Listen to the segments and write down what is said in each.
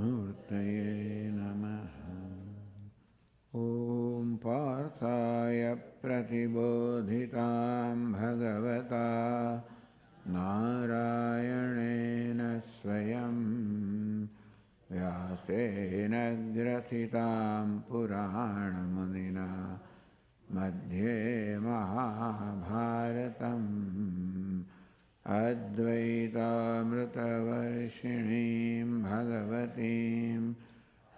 Murtaye Namaha. Om Parthaya Pratibodhitam Bhagavata Narayanena Swayam Vyasena Grathitam Purana Munina Madhye Mahabharatam Advaitamritavarshiniim Bhagavatim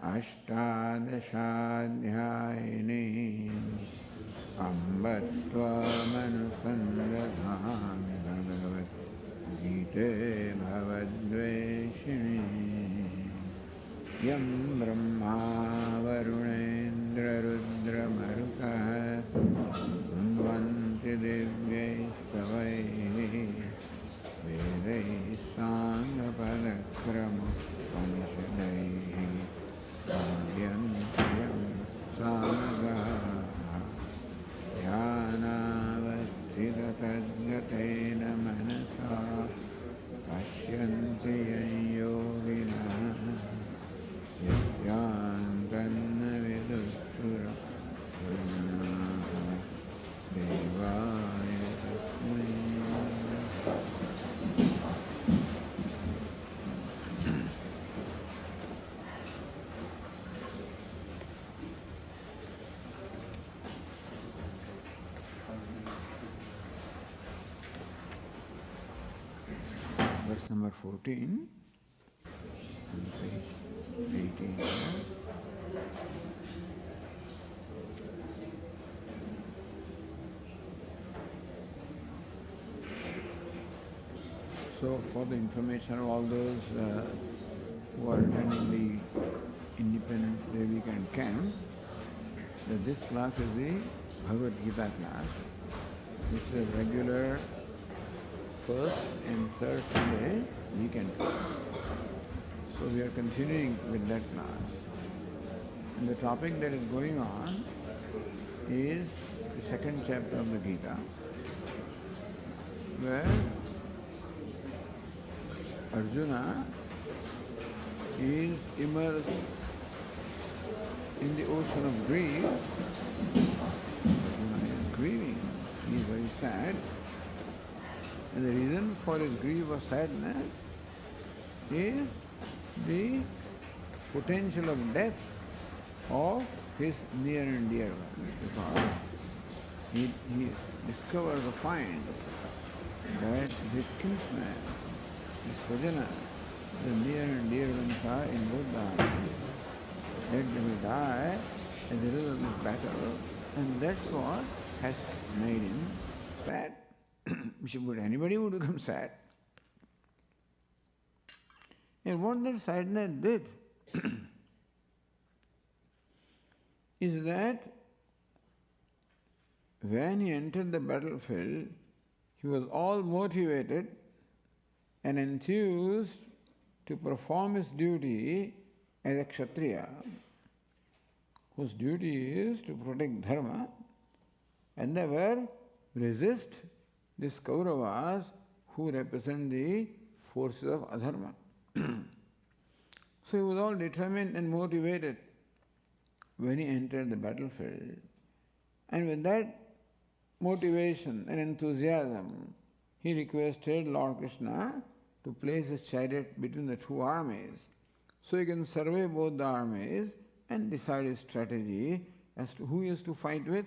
Ashtadashaadhyayiniim Ambatvamanusanradhami Bhagavad Gita Bhavadveshiniim Yam Brahma Varunendra Rudra Marukaha Dhunvanti Divyaistavaihi Vedai Sangha Padakrama Panchadaihi Bhavyantiyam Samagaha Dhyanavastita Tadgatena Manasa Pashyanti Yogina Yatyantanna Vidusura Devaya Tasmai. Verse number 14 on page 18. So, for the information of all those who are attending the Independence Day weekend camp, that this class is the Bhagavad Gita class, which is a regular first and third Sunday weekend class. So we are continuing with that class. And the topic that is going on is the second chapter of the Gita, where Arjuna is immersed in the ocean of grief. Arjuna is grieving. He is very sad. And the reason for his grief or sadness is the potential of death of his near and dear ones, because he discovers or finds that his kinsman, his swajana, the near and dear ones are in both the armies, that they will die as a result of this battle, and that's what has made him sad. Anybody would become sad. And what that sadness did is that when he entered the battlefield, he was all motivated and enthused to perform his duty as a Kshatriya, whose duty is to protect dharma and never resist these Kauravas who represent the forces of adharma. So he was all determined and motivated when he entered the battlefield. And with that motivation and enthusiasm, he requested Lord Krishna to place his chariot between the two armies, so he can survey both the armies and decide his strategy as to who he is to fight with.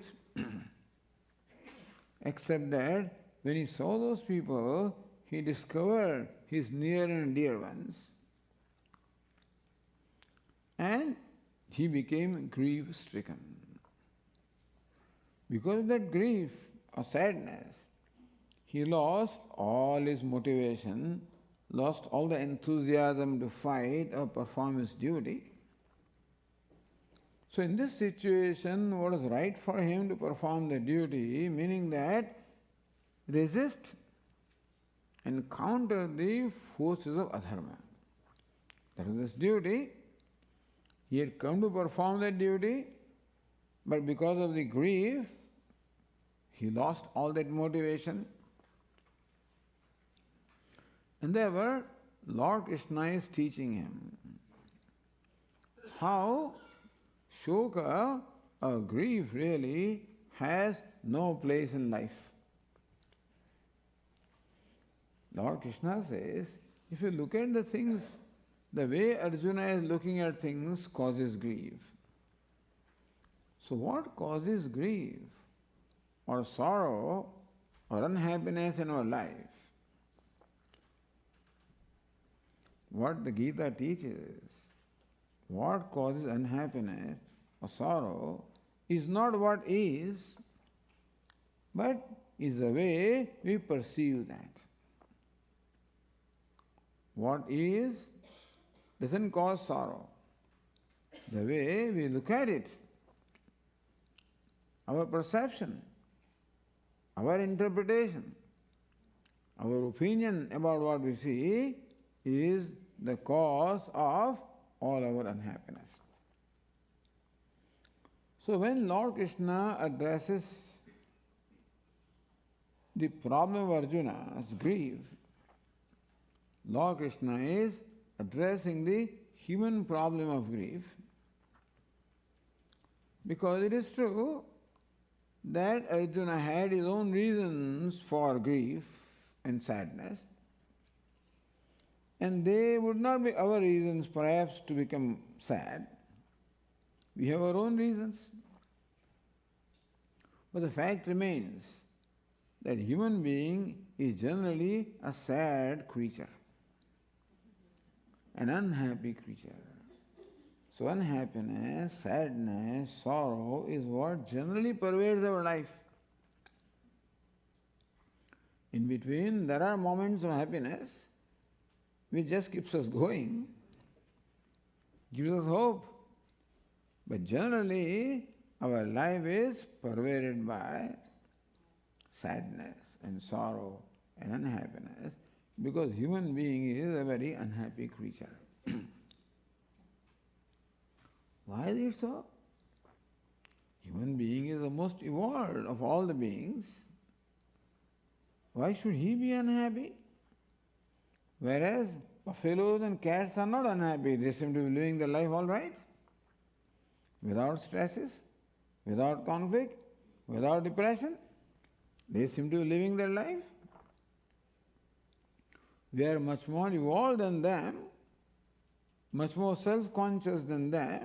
Except that when he saw those people, he discovered his near and dear ones, and he became grief-stricken. Because of that grief or sadness, he lost all his motivation, lost all the enthusiasm to fight or perform his duty. So in this situation, what is right for him to perform the duty, meaning that resist and counter the forces of adharma. That was his duty. He had come to perform that duty, but because of the grief, he lost all that motivation. And therefore, Lord Krishna is teaching him how shoka or grief really has no place in life. Lord Krishna says, if you look at the things, the way Arjuna is looking at things causes grief. So what causes grief or sorrow or unhappiness in our life? What the Gita teaches, what causes unhappiness or sorrow is not what is, but is the way we perceive that. What is doesn't cause sorrow. The way we look at it, our perception, our interpretation, our opinion about what we see is the cause of all our unhappiness. So when Lord Krishna addresses the problem of Arjuna's grief, Lord Krishna is addressing the human problem of grief, because it is true that Arjuna had his own reasons for grief and sadness, and they would not be our reasons perhaps to become sad. We have our own reasons. But the fact remains that human being is generally a sad creature, an unhappy creature. So unhappiness, sadness, sorrow is what generally pervades our life. In between, there are moments of happiness which just keeps us going, gives us hope. But generally, our life is pervaded by sadness and sorrow and unhappiness, because human being is a very unhappy creature. Why is it so? Human being is the most evolved of all the beings. Why should he be unhappy? Whereas buffaloes and cats are not unhappy. They seem to be living their life all right, without stresses, without conflict, without depression. They seem to be living their life. We are much more evolved than them, much more self-conscious than them.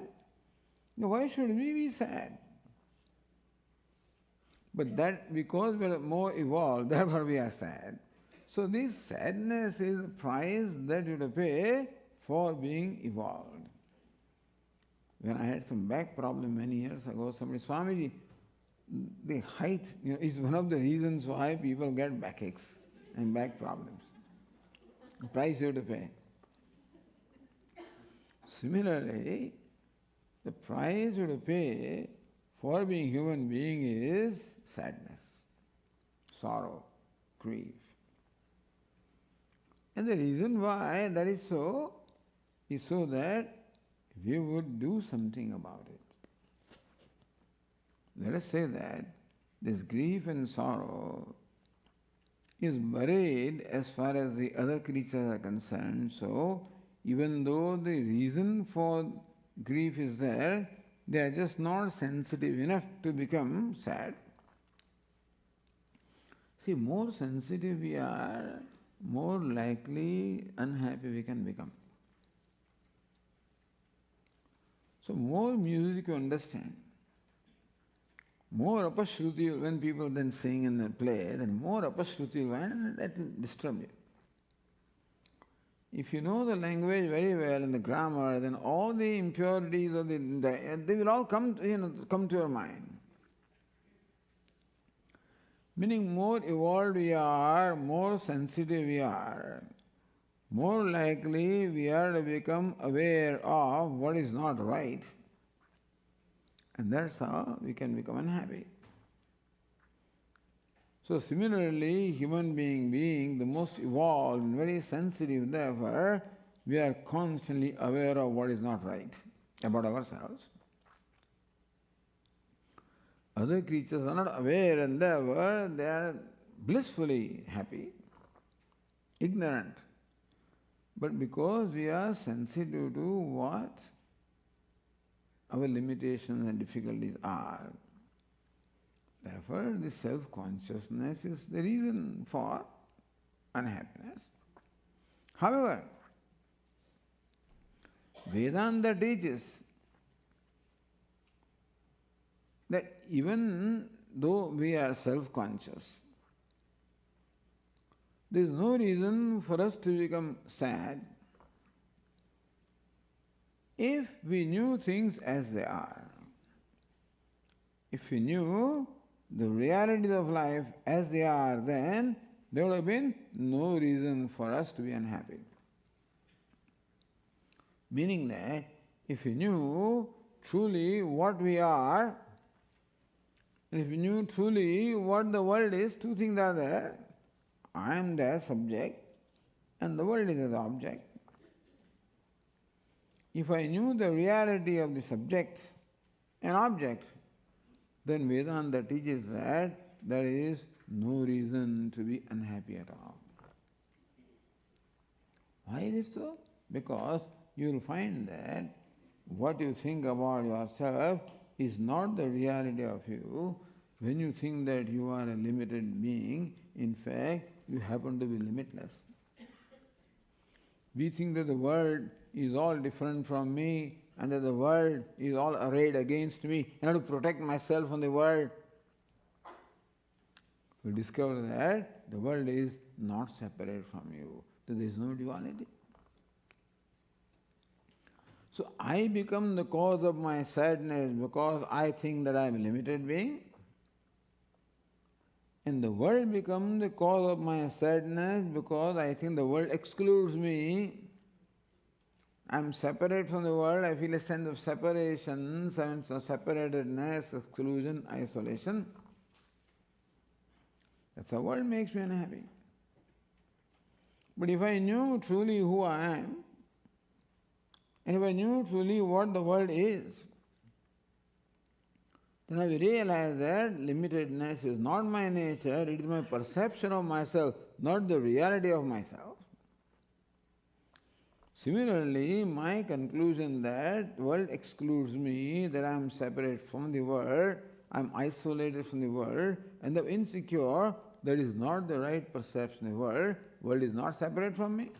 Now why should we be sad? But that because we are more evolved, therefore we are sad. So this sadness is a price that you have to pay for being evolved. When I had some back problem many years ago, somebody, Swamiji, the height is one of the reasons why people get backaches and back problems. The price you have to pay. Similarly, the price you have to pay for being human being is sadness, sorrow, grief. And the reason why that is so that we would do something about it. Let us say that this grief and sorrow is buried as far as the other creatures are concerned. So, even though the reason for grief is there, they are just not sensitive enough to become sad. See, more sensitive we are, more likely unhappy we can become. So more music you understand, more apashruti, when people then sing and then play, then more apashruti you find, and that will disturb you. If you know the language very well and the grammar, then all the impurities or they will all come to your mind. Meaning more evolved we are, more sensitive we are, more likely we are to become aware of what is not right, and that's how we can become unhappy. So similarly, human being the most evolved and very sensitive, therefore, we are constantly aware of what is not right about ourselves. Other creatures are not aware and therefore they are blissfully happy, ignorant. But because we are sensitive to what our limitations and difficulties are. Therefore, this self-consciousness is the reason for unhappiness. However, Vedanta teaches that even though we are self-conscious, there is no reason for us to become sad if we knew things as they are. If we knew the realities of life as they are, then there would have been no reason for us to be unhappy. Meaning that if we knew truly what we are, and if we knew truly what the world is, two things are there. I am the subject and the world is the object. If I knew the reality of the subject and object, then Vedanta teaches that there is no reason to be unhappy at all. Why is it so? Because you will find that what you think about yourself is not the reality of you. When you think that you are a limited being, in fact, you happen to be limitless. We think that the world is all different from me and that the world is all arrayed against me and I have to protect myself from the world. We discover that the world is not separate from you, that there is no duality. So I become the cause of my sadness because I think that I am a limited being, and the world becomes the cause of my sadness because I think the world excludes me. I am separate from the world, I feel a sense of separation, sense of separatedness, exclusion, isolation. That's the world makes me unhappy. But if I knew truly who I am, and if I knew truly what the world is, then I will realize that limitedness is not my nature, it is my perception of myself, not the reality of myself. Similarly, my conclusion that the world excludes me, that I am separate from the world, I am isolated from the world, and I'm insecure, that is not the right perception of the world. World is not separate from me.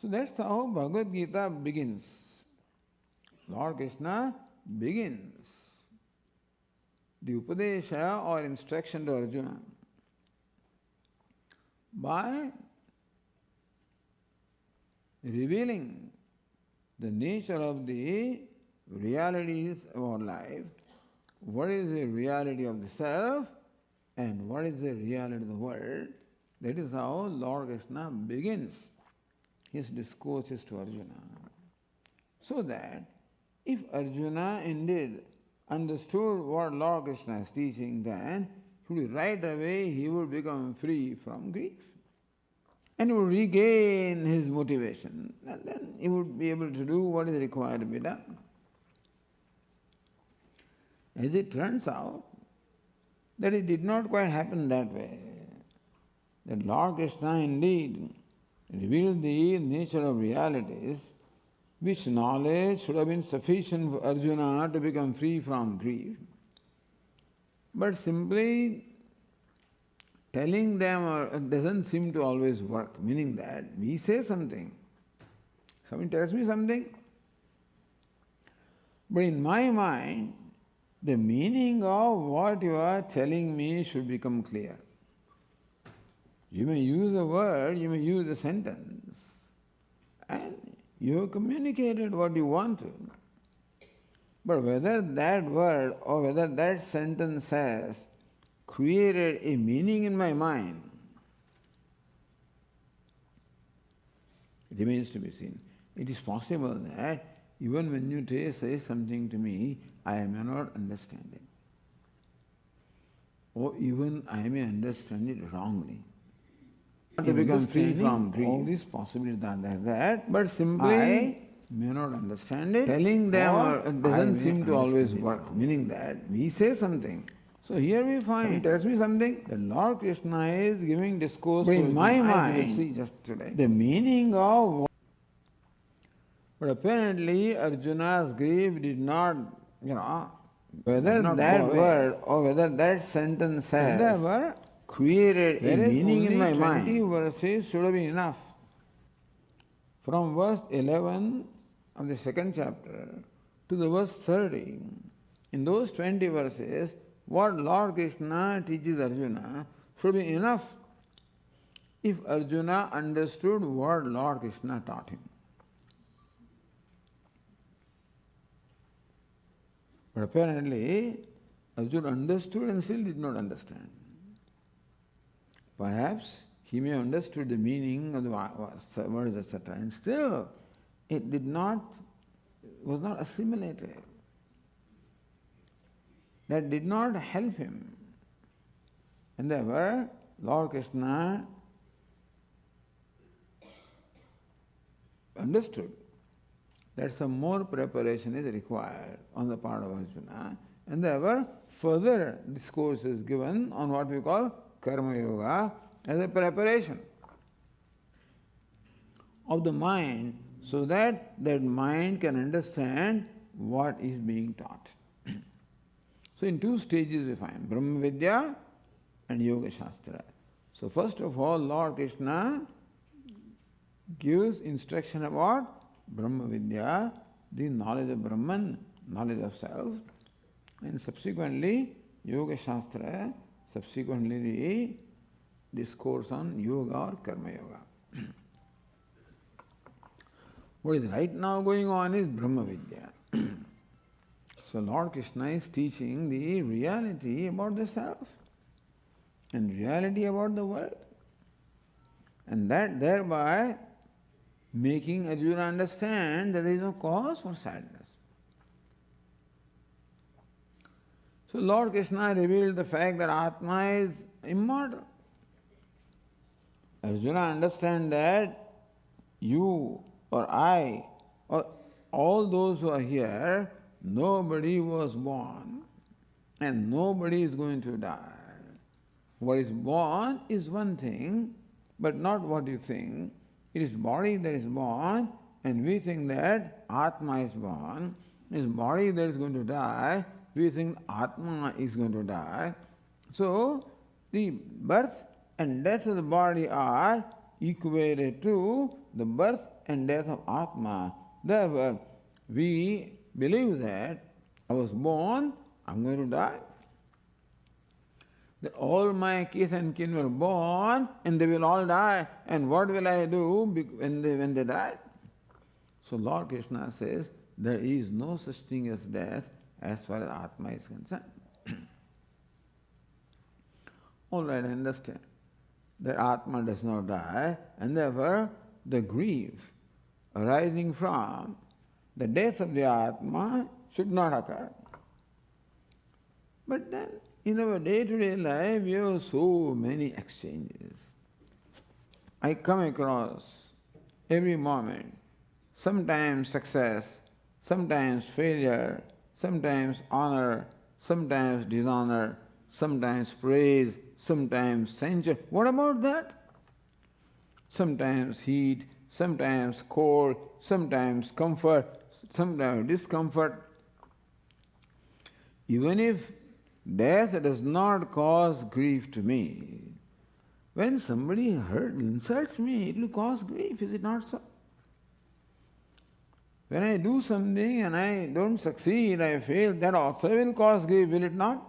So that's how Bhagavad Gita begins. Lord Krishna begins the Upadesha or instruction to Arjuna by revealing the nature of the realities of our life, what is the reality of the self and what is the reality of the world. That is how Lord Krishna begins his discourses to Arjuna. So that if Arjuna indeed understood what Lord Krishna is teaching, then right away he would become free from grief and would regain his motivation, and then he would be able to do what is required to be done. As it turns out, that it did not quite happen that way. That Lord Krishna indeed revealed the nature of realities, which knowledge should have been sufficient for Arjuna to become free from grief. But simply telling them doesn't seem to always work, meaning that we say something, someone tells me something, but in my mind, the meaning of what you are telling me should become clear. You may use a word, you may use a sentence, and you have communicated what you want to. But whether that word or whether that sentence has created a meaning in my mind, it remains to be seen. It is possible that even when you say something to me, I may not understand it. Or even I may understand it wrongly. To become free from grief. All these possibilities are there, but simply I may not understand it. Telling them it doesn't seem to always work, meaning that we say something. So here we find, he tells me something, the Lord Krishna is giving discourse, but in my mind, see just today, the meaning of But apparently Arjuna's grief did not, you know, did Whether not that go away. word or whether that sentence has Endeavor, created a whereas meaning in only my 20 mind. verses should have been enough. From verse 11 of the second chapter to the verse 30, in those 20 verses, what Lord Krishna teaches Arjuna should be enough if Arjuna understood what Lord Krishna taught him. But apparently, Arjuna understood and still did not understand. Perhaps he may have understood the meaning of the words, etc., and still it was not assimilated. That did not help him. And therefore, Lord Krishna understood that some more preparation is required on the part of Arjuna, and therefore further discourse is given on what we call Karma Yoga as a preparation of the mind so that that mind can understand what is being taught. So in two stages we find Brahma Vidya and Yoga Shastra. So first of all, Lord Krishna gives instruction about Brahma Vidya, the knowledge of Brahman, knowledge of self, and subsequently Yoga Shastra, subsequently the discourse on Yoga or Karma Yoga. What is right now going on is Brahma Vidya. So Lord Krishna is teaching the reality about the self and reality about the world. And that thereby making Arjuna understand that there is no cause for sadness. So Lord Krishna revealed the fact that Atma is immortal. Arjuna understands that you or I or all those who are here, nobody was born and nobody is going to die. What is born is one thing, but not what you think. It is body that is born, and we think that Atma is born. It is body that is going to die. We think Atma is going to die. So, the birth and death of the body are equated to the birth and death of Atma. Therefore, we believe that I was born, I'm going to die. That all my kith and kin were born and they will all die. And what will I do when they die? So Lord Krishna says, there is no such thing as death as far as Atma is concerned. All right, I understand that Atma does not die, and therefore the grief arising from the death of the Atma should not occur. But then, in our day-to-day life, we have so many exchanges. I come across every moment, sometimes success, sometimes failure, sometimes honor, sometimes dishonor, sometimes praise, sometimes censure. What about that? Sometimes heat, sometimes cold, sometimes comfort, sometimes discomfort. Even if death does not cause grief to me, when somebody insults me, it will cause grief, is it not so? When I do something and I don't succeed, I fail, that also will cause grief, will it not?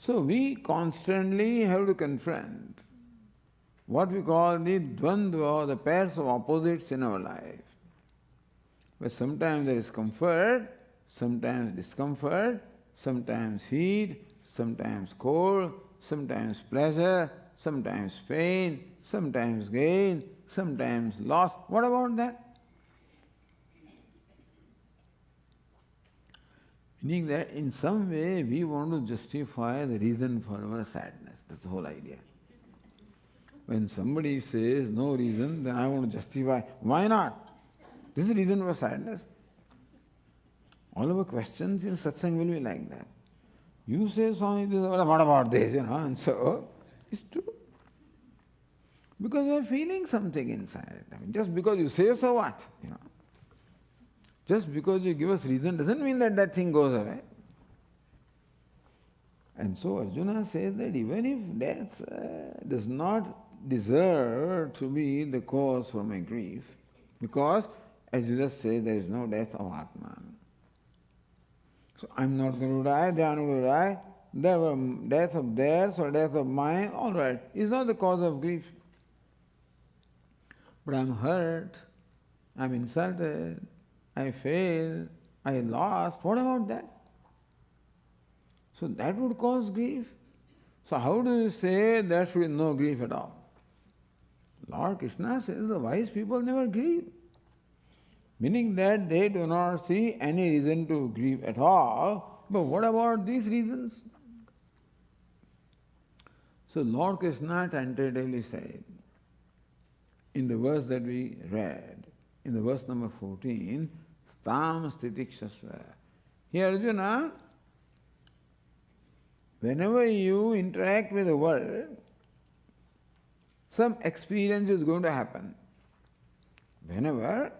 So we constantly have to confront what we call the dvandva, the pairs of opposites in our life. Where sometimes there is comfort, sometimes discomfort, sometimes heat, sometimes cold, sometimes pleasure, sometimes pain, sometimes gain, sometimes loss. What about that? Meaning that in some way we want to justify the reason for our sadness. That's the whole idea. When somebody says no reason, then I want to justify. Why not? This is the reason for sadness. All our questions in satsang will be like that. You say, Swami, this, what about this? And so, it's true. Because you are feeling something inside. I mean, just because you say so what? Just because you give us reason doesn't mean that that thing goes away. And so Arjuna says that even if death does not deserve to be the cause for my grief, because as you just say, there is no death of Atman. So I'm not going to die, they are not going to die. There were death of theirs or death of mine, all right, it's not the cause of grief. But I'm hurt, I'm insulted, I failed, I lost. What about that? So that would cause grief. So how do you say there should be no grief at all? Lord Krishna says the wise people never grieve. Meaning that they do not see any reason to grieve at all. But what about these reasons? So Lord Krishna tentatively said, in the verse that we read, in the verse number 14, Tam Stitikshasva. Here Arjuna, whenever you interact with the world, some experience is going to happen. Whenever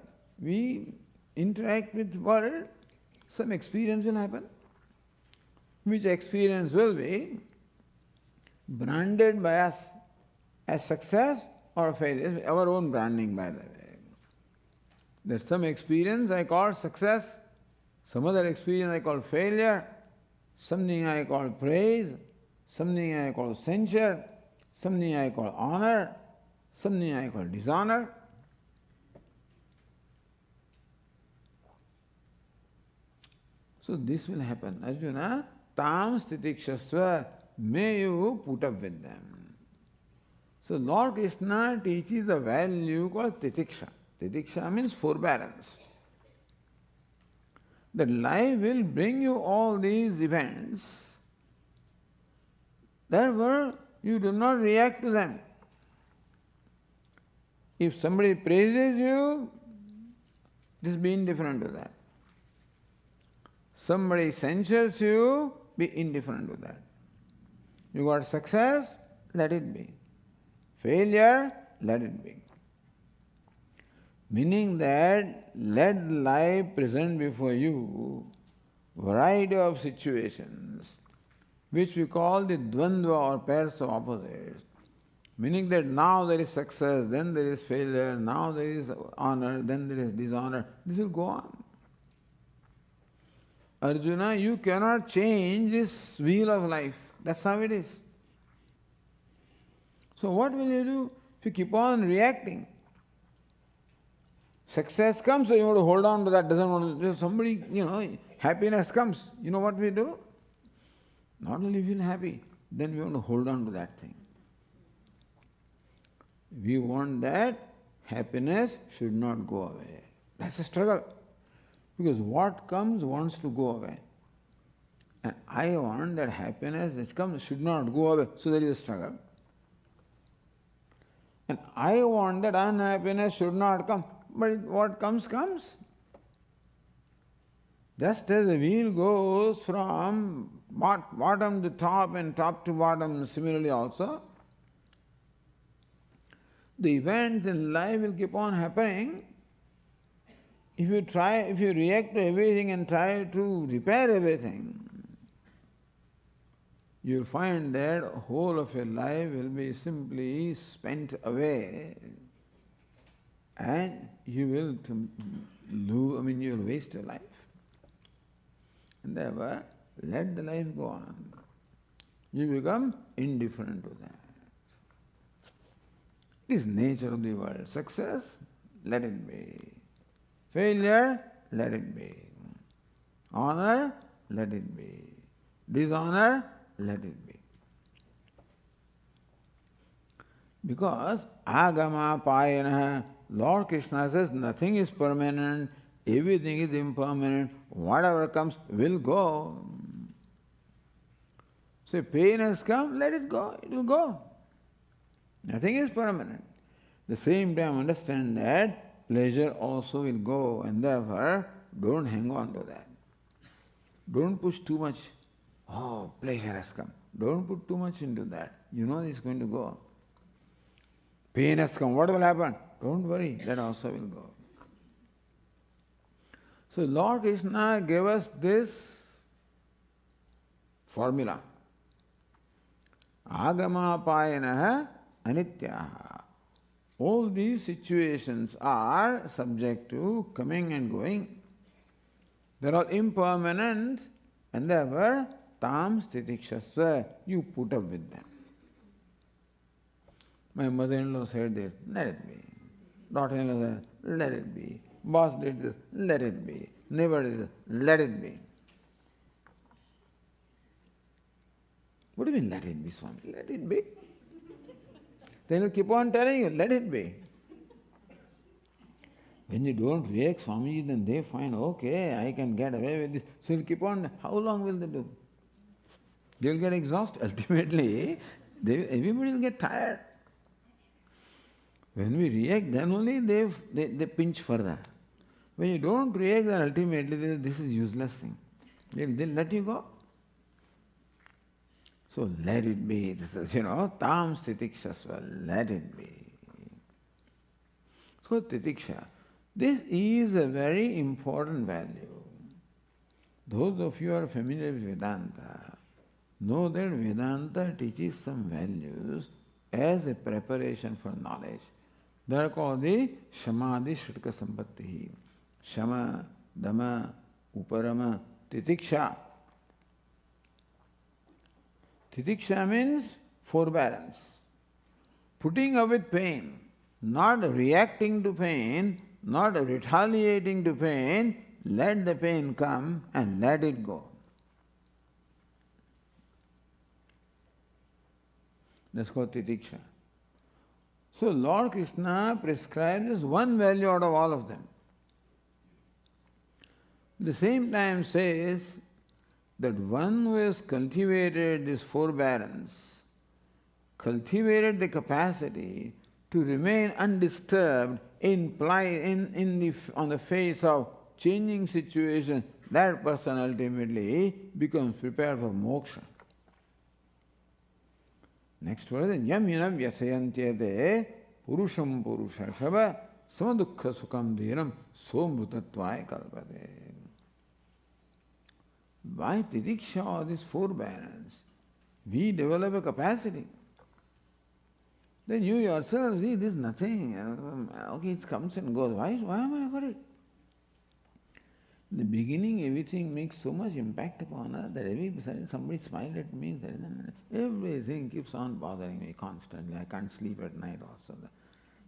we interact with the world, some experience will happen. Which experience will be branded by us as success or failure, our own branding, by the way. There's some experience I call success, some other experience I call failure, something I call praise, something I call censure, something I call honor, something I call dishonor. So this will happen. Arjuna, tam stitikshasva, may you put up with them. So Lord Krishna teaches a value called titiksha. Titiksha means forbearance. That life will bring you all these events. Therefore, you do not react to them. If somebody praises you, just be indifferent to that. Somebody censures you, be indifferent to that. You got success, let it be. Failure, let it be. Meaning that let life present before you variety of situations which we call the dvandva or pairs of opposites. Meaning that now there is success, then there is failure, now there is honor, then there is dishonor. This will go on. Arjuna, you cannot change this wheel of life. That's how it is. So what will you do if you keep on reacting? Success comes, so you want to hold on to that, doesn't want to, somebody, happiness comes. You know what we do? Not only feel happy, then we want to hold on to that thing. We want that happiness should not go away. That's a struggle. Because what comes wants to go away. And I want that happiness that comes should not go away. So there is a struggle. And I want that unhappiness should not come. But what comes, comes. Just as the wheel goes from bottom to top and top to bottom, similarly also, the events in life will keep on happening. If you react to everything and try to repair everything, you'll find that whole of your life will be simply spent away, and you will you'll waste your life. And therefore, let the life go on. You become indifferent to that. It is nature of the world. Success, let it be. Failure, let it be. Honor, let it be. Dishonor, let it be. Because agama payana, Lord Krishna says nothing is permanent, everything is impermanent, whatever comes will go. So if pain has come, let it go, it will go. Nothing is permanent. At the same time, understand that pleasure also will go, and therefore don't hang on to that. Don't push too much. Oh, pleasure has come. Don't put too much into that. You know it's going to go. Pain has come. What will happen? Don't worry, that also will go. So Lord Krishna gave us this formula. Agamapayanaha anityaha. All these situations are subject to coming and going. They're all impermanent and therefore tam stitikshasva. You put up with them. My mother-in-law said this, let it be. Daughter-in-law said, let it be. Boss did this, let it be. Neighbor did this, let it be. What do you mean, let it be, Swami? Let it be. Then he'll keep on telling you, let it be. When you don't react, Swami, then they find, okay, I can get away with this. So he'll keep on. How long will they do? They'll get exhausted. Ultimately, everybody will get tired. When we react, then only they pinch further. When you don't react, then ultimately this is useless thing. They'll let you go. So let it be. This is, tam stitikshasva, let it be. So titiksha, this is a very important value. Those of you who are familiar with Vedanta know that Vedanta teaches some values as a preparation for knowledge. They are called the Shamadhi Shrutka Sampatti. Shama, Dama, Uparama, Titiksha. Titiksha means forbearance. Putting up with pain, not reacting to pain, not retaliating to pain, let the pain come and let it go. That's called titiksha. So Lord Krishna prescribes one value out of all of them. At the same time says that one who has cultivated this forbearance, cultivated the capacity to remain undisturbed on the face of changing situations, that person ultimately becomes prepared for moksha. Next verse, yam yunam vyasayantyate purusham purushashava samadukha sukham dhiram somrutattvaya kalpate. By titiksha or this forbearance, we develop a capacity. Then you yourself see this is nothing. Okay, it comes and goes. Why am I worried? In the beginning, everything makes so much impact upon us that every time somebody smiles at me, everything keeps on bothering me constantly. I can't sleep at night also.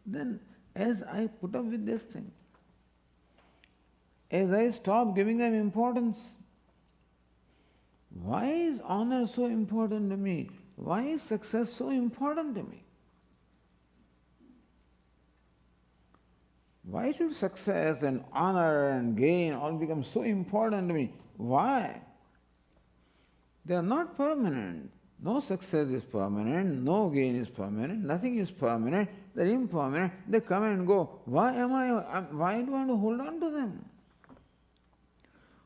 Then, as I put up with this thing, as I stop giving them importance, why is honor so important to me? Why is success so important to me? Why should success and honor and gain all become so important to me? Why? They are not permanent. No success is permanent, no gain is permanent, nothing is permanent, they're impermanent, they come and go. Why do I want to hold on to them?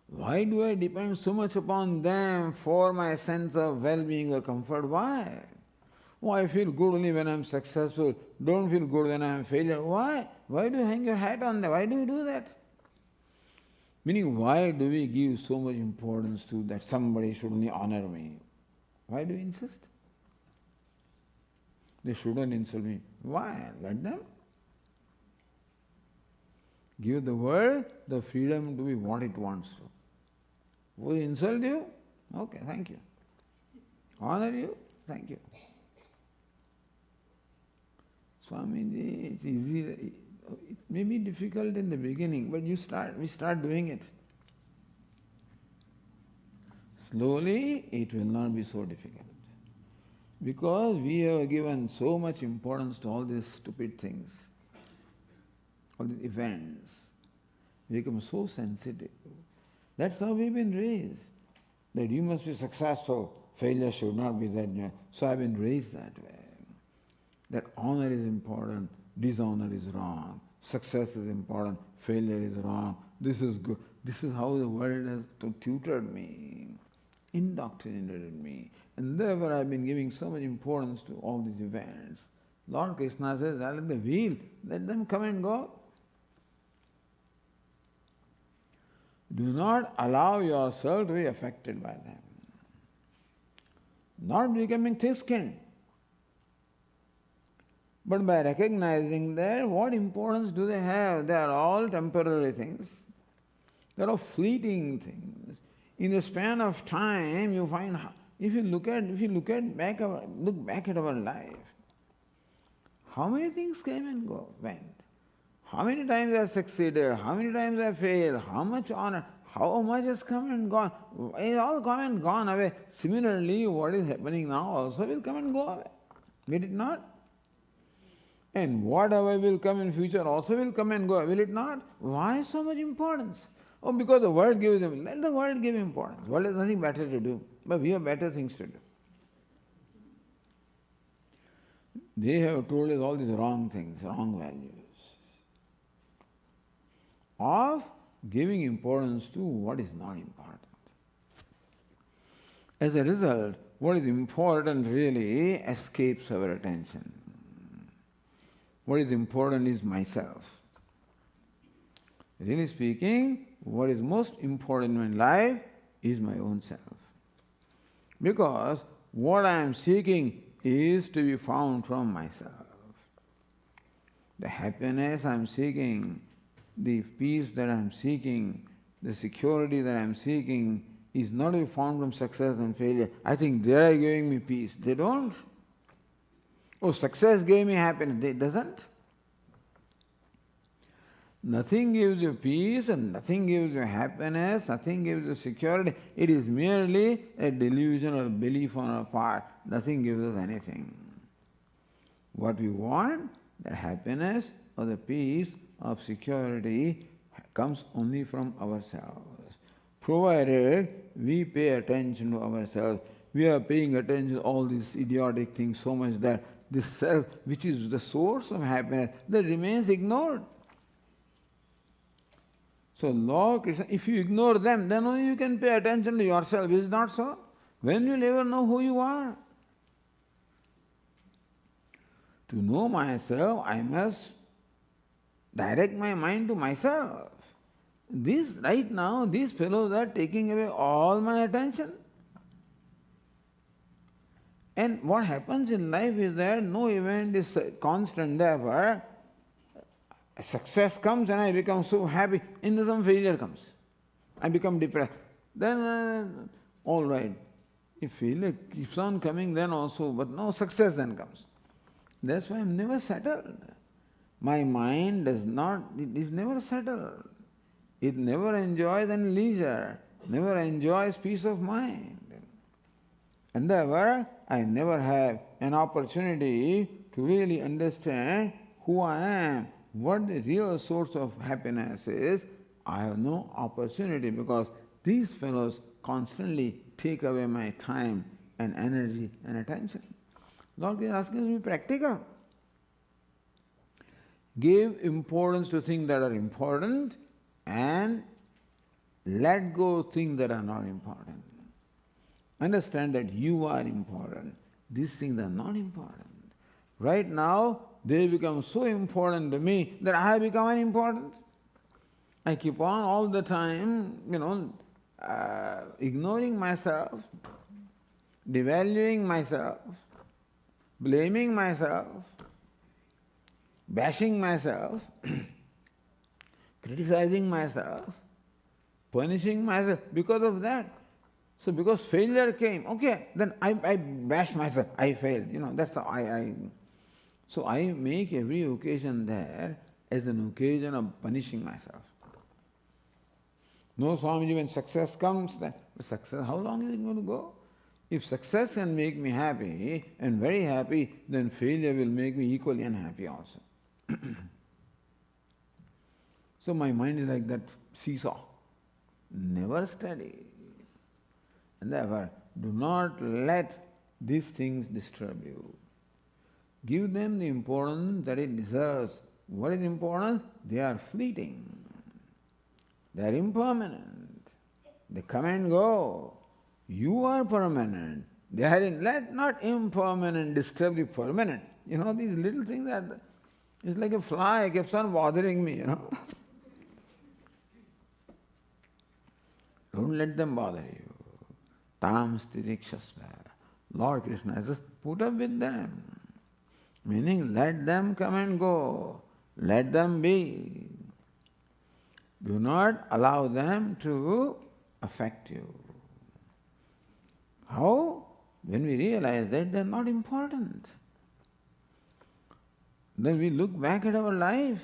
Why do I depend so much upon them for my sense of well-being or comfort? Why? Oh, I feel good only when I'm successful, don't feel good when I'm a failure. Why? Why do you hang your hat on that? Why do you do that? Meaning, why do we give so much importance to that somebody should only honor me? Why do you insist? They shouldn't insult me. Why? Let them. Give the world the freedom to be what it wants to. Will insult you? Okay, thank you. Honor you? Thank you. Swamiji, it's easy. It may be difficult in the beginning, but we start doing it. Slowly, it will not be so difficult. Because we have given so much importance to all these stupid things, all these events. We become so sensitive. That's how we've been raised. That you must be successful, failure should not be that. So I've been raised that way. That honor is important, dishonor is wrong, success is important, failure is wrong, this is good. This is how the world has tutored me, indoctrinated me. And therefore I've been giving so much importance to all these events. Lord Krishna says, they are like the wheel, let them come and go. Do not allow yourself to be affected by them. Not becoming thick-skinned, but by recognizing that what importance do they have? They are all temporary things. They are all fleeting things. In the span of time, you find, if you look back at our life, how many things came and went? How many times I succeeded? How many times I failed? How much honor? How much has come and gone? It's all come and gone away. Similarly, what is happening now also will come and go away. Will it not? And whatever will come in future also will come and go, will it not? Why so much importance? Oh, because the world gives them. Let the world give importance. The world has nothing better to do, but we have better things to do. They have told us all these wrong things, wrong values of giving importance to what is not important. As a result, what is important really escapes our attention. What is important is myself. Really speaking, what is most important in my life is my own self. Because what I am seeking is to be found from myself. The happiness I am seeking, the peace that I am seeking, the security that I am seeking is not to be found from success and failure. I think they are giving me peace. They don't. Oh, success gave me happiness. It doesn't. Nothing gives you peace and nothing gives you happiness, nothing gives you security. It is merely a delusion or belief on our part. Nothing gives us anything. What we want, that happiness or the peace of security, comes only from ourselves. Provided we pay attention to ourselves, we are paying attention to all these idiotic things so much that this self, which is the source of happiness, that remains ignored. So Lord Krishna, if you ignore them, then only you can pay attention to yourself. Is it not so? When will you ever know who you are? To know myself, I must direct my mind to myself. Right now, these fellows are taking away all my attention. And what happens in life is that no event is constant, therefore, success comes and I become so happy, and then some failure comes. I become depressed. Then, all right, if failure keeps on coming then also, but no success then comes. That's why I'm never settled. My mind it is never settled. It never enjoys any leisure, never enjoys peace of mind. And therefore, I never have an opportunity to really understand who I am, what the real source of happiness is. I have no opportunity because these fellows constantly take away my time and energy and attention. Lord is asking us to be practical. Give importance to things that are important and let go of things that are not important. Understand that you are important. These things are not important. Right now, they become so important to me that I have become unimportant. I keep on all the time, ignoring myself, devaluing myself, blaming myself, bashing myself, criticizing myself, punishing myself because of that. So because failure came, okay, then I bash myself, I failed. That's how So I make every occasion there as an occasion of punishing myself. No, Swamiji, when success comes, then success, how long is it going to go? If success can make me happy and very happy, then failure will make me equally unhappy also. So my mind is like that seesaw, never steady. And therefore, do not let these things disturb you. Give them the importance that it deserves. What is important? They are fleeting. They are impermanent. They come and go. You are permanent. Let not impermanent disturb the permanent. these little things that it's like a fly keeps on bothering me. Don't let them bother you. Tam stitikshasva. Lord Krishna says, put up with them. Meaning, let them come and go. Let them be. Do not allow them to affect you. How? When we realize that they are not important, then we look back at our life.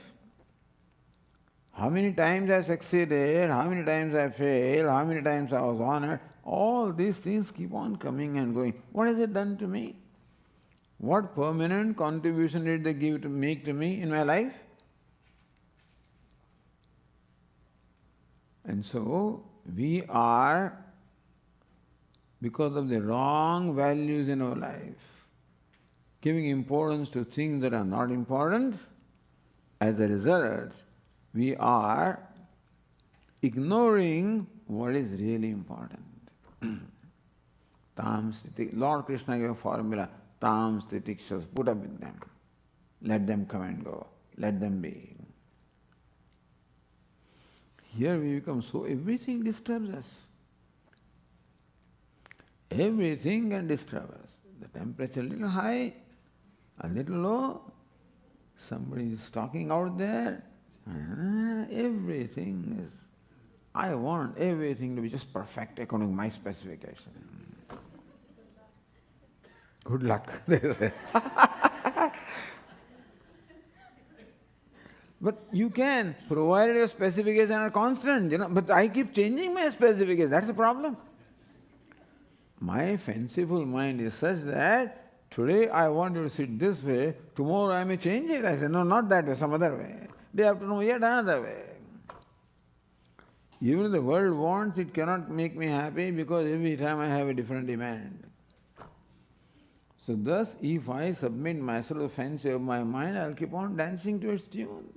How many times I succeeded, how many times I failed, how many times I was honored, all these things keep on coming and going. What has it done to me? What permanent contribution did they make to me in my life? And so, we are, because of the wrong values in our life, giving importance to things that are not important. As a result, we are ignoring what is really important. Lord Krishna gave a formula, tam stitikshas, put up with them. Let them come and go. Let them be. Here we become so, everything disturbs us. Everything can disturb us. The temperature a little high, a little low, somebody is talking out there, everything is, I want everything to be just perfect according to my specification. Good luck, they say. But you can, provided your specifications are constant, but I keep changing my specifications, that's the problem. My fanciful mind is such that today I want you to sit this way, tomorrow I may change it. I say, no, not that way, some other way. Day after tomorrow, yet another way. Even if the world wants, it cannot make me happy because every time I have a different demand. So thus, if I submit myself to the fancy of my mind, I'll keep on dancing to its tune.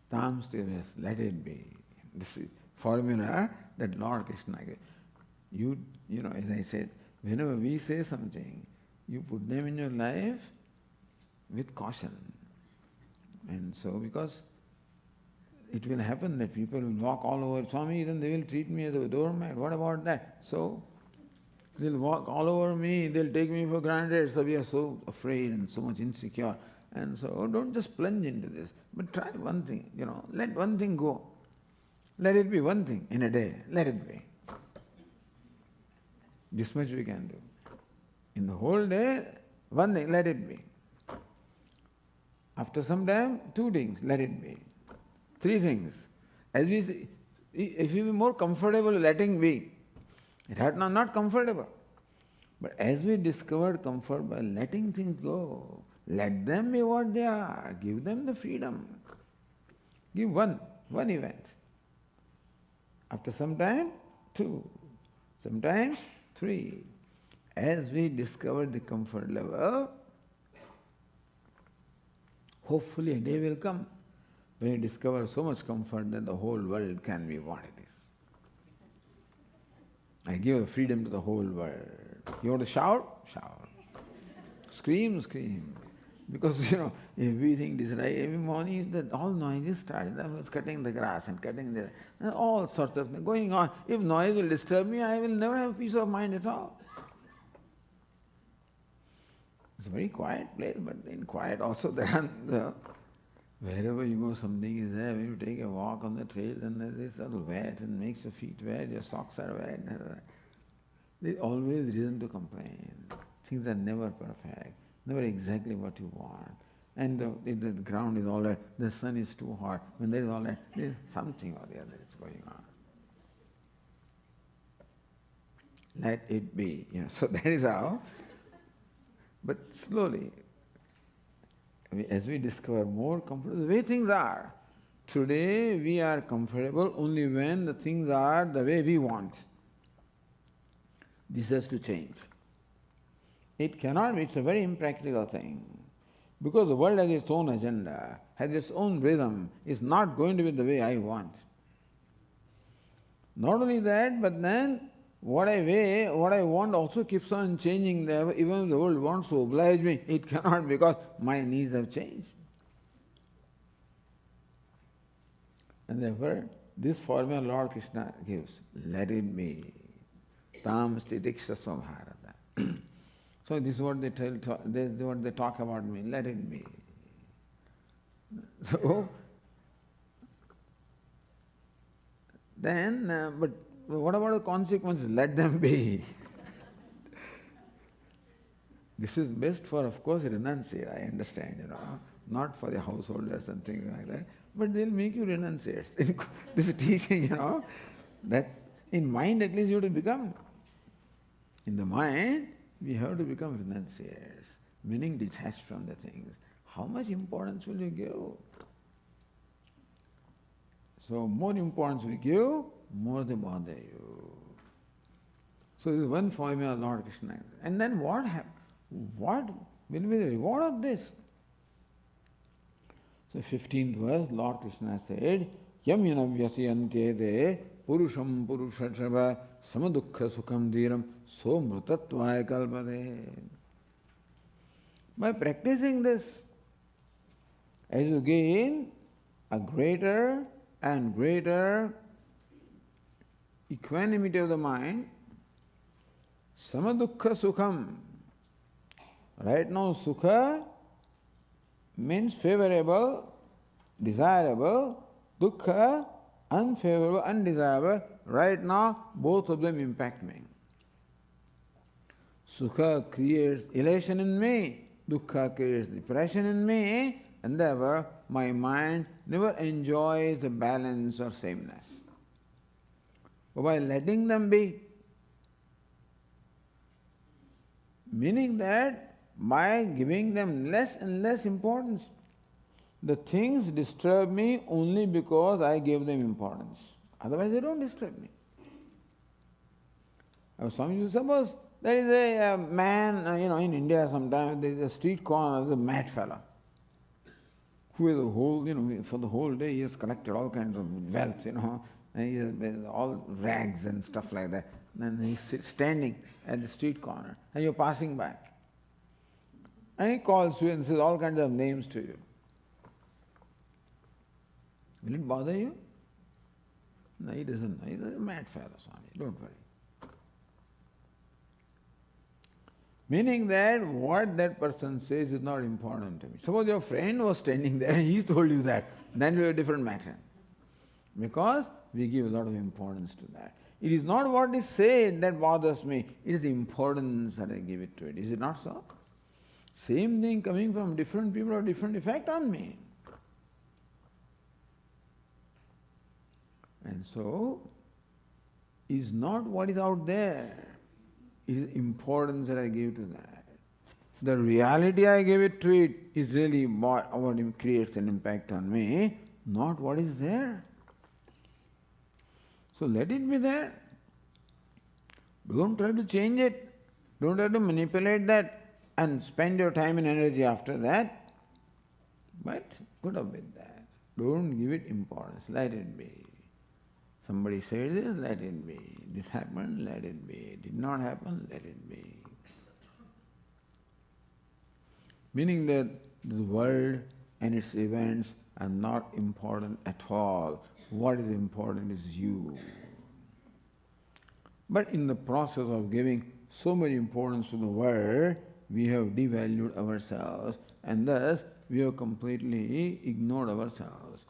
Tam stiras, let it be. This is formula that Lord Krishna gave. As I said, whenever we say something, you put them in your life with caution. And so, because it will happen that people will walk all over Swami, then they will treat me as a doormat. What about that? So, they'll walk all over me, they'll take me for granted. So we are so afraid and so much insecure. And so don't just plunge into this, but try one thing, let one thing go. Let it be one thing in a day, let it be. This much we can do. In the whole day, one thing, let it be. After some time, two things, let it be. Three things. As we see, if you be more comfortable letting be, it had not comfortable. But as we discovered comfort by letting things go, let them be what they are. Give them the freedom. Give one event. After some time, two. Sometimes three. As we discover the comfort level, hopefully a day will come when you discover so much comfort that the whole world can be what it is. I give freedom to the whole world. You want to shout? Shout. Scream, scream. Because, everything is right. Every morning, all noises started. I was cutting the grass and cutting and all sorts of things going on. If noise will disturb me, I will never have peace of mind at all. It's a very quiet place, but in quiet also there are wherever you go, something is there. When you take a walk on the trail, and there is a little wet and makes your feet wet, your socks are wet. There's always reason to complain. Things are never perfect, never exactly what you want. And if the ground is all right, the sun is too hot. When there is all right, there is something or the other is going on. Let it be. So that is how. But slowly, as we discover more comfort, the way things are. Today we are comfortable only when the things are the way we want. This has to change. It cannot be, it's a very impractical thing. Because the world has its own agenda, has its own rhythm, it's not going to be the way I want. Not only that, but then what I want also keeps on changing. Even if the world wants to oblige me, it cannot because my needs have changed. And therefore, this formula Lord Krishna gives, let it be. Tam stitiksasva bharata. So this is what this is what they talk about me, let it be. So, then, but what about the consequences? Let them be. This is best for, of course, renunciate, I understand, not for the householders and things like that, but they'll make you renunciates. This is teaching, that's, in mind at least you have to become. In the mind, we have to become renunciates, meaning detached from the things. How much importance will you give? So more importance we give, more they bother you. So this is one formula Lord Krishna. And then what happens? What will be the reward of this? So 15th verse, Lord Krishna said, Yam yanavyasiyante de purusham purushashava samadukha sukham dhiram so mrutatvaya kalpate. By practicing this, as you gain a greater and greater equanimity of the mind, samadukha sukham. Right now, sukha means favorable, desirable, dukkha, unfavorable, undesirable. Right now, both of them impact me. Sukha creates elation in me, dukkha creates depression in me, and therefore my mind never enjoys the balance or sameness. But by letting them be, meaning that by giving them less and less importance, the things disturb me only because I gave them importance. Otherwise, they don't disturb me. Suppose there is a man, in India sometimes there is a street corner, there's a mad fellow who is a whole, for the whole day he has collected all kinds of wealth, and he has all rags and stuff like that. And he's standing at the street corner, and you're passing by. And he calls you and says all kinds of names to you. Will it bother you? No, he doesn't. He's a mad fellow, Swami. Don't worry. Meaning that what that person says is not important to me. Suppose your friend was standing there and he told you that, then it will be a different matter. Because we give a lot of importance to that. It is not what is said that bothers me, it is the importance that I give it to it. Is it not so? Same thing coming from different people or different effect on me. And so, is not what is out there, it is importance that I give to that. The reality I give it to it is really what creates an impact on me, not what is there. So let it be there. Don't try to change it. Don't try to manipulate that and spend your time and energy after that. But put up with that. Don't give it importance. Let it be. Somebody said this, let it be. This happened, let it be. Did not happen, let it be. Meaning that the world and its events are not important at all. What is important is you. But in the process of giving so much importance to the world, we have devalued ourselves, and thus we have completely ignored ourselves.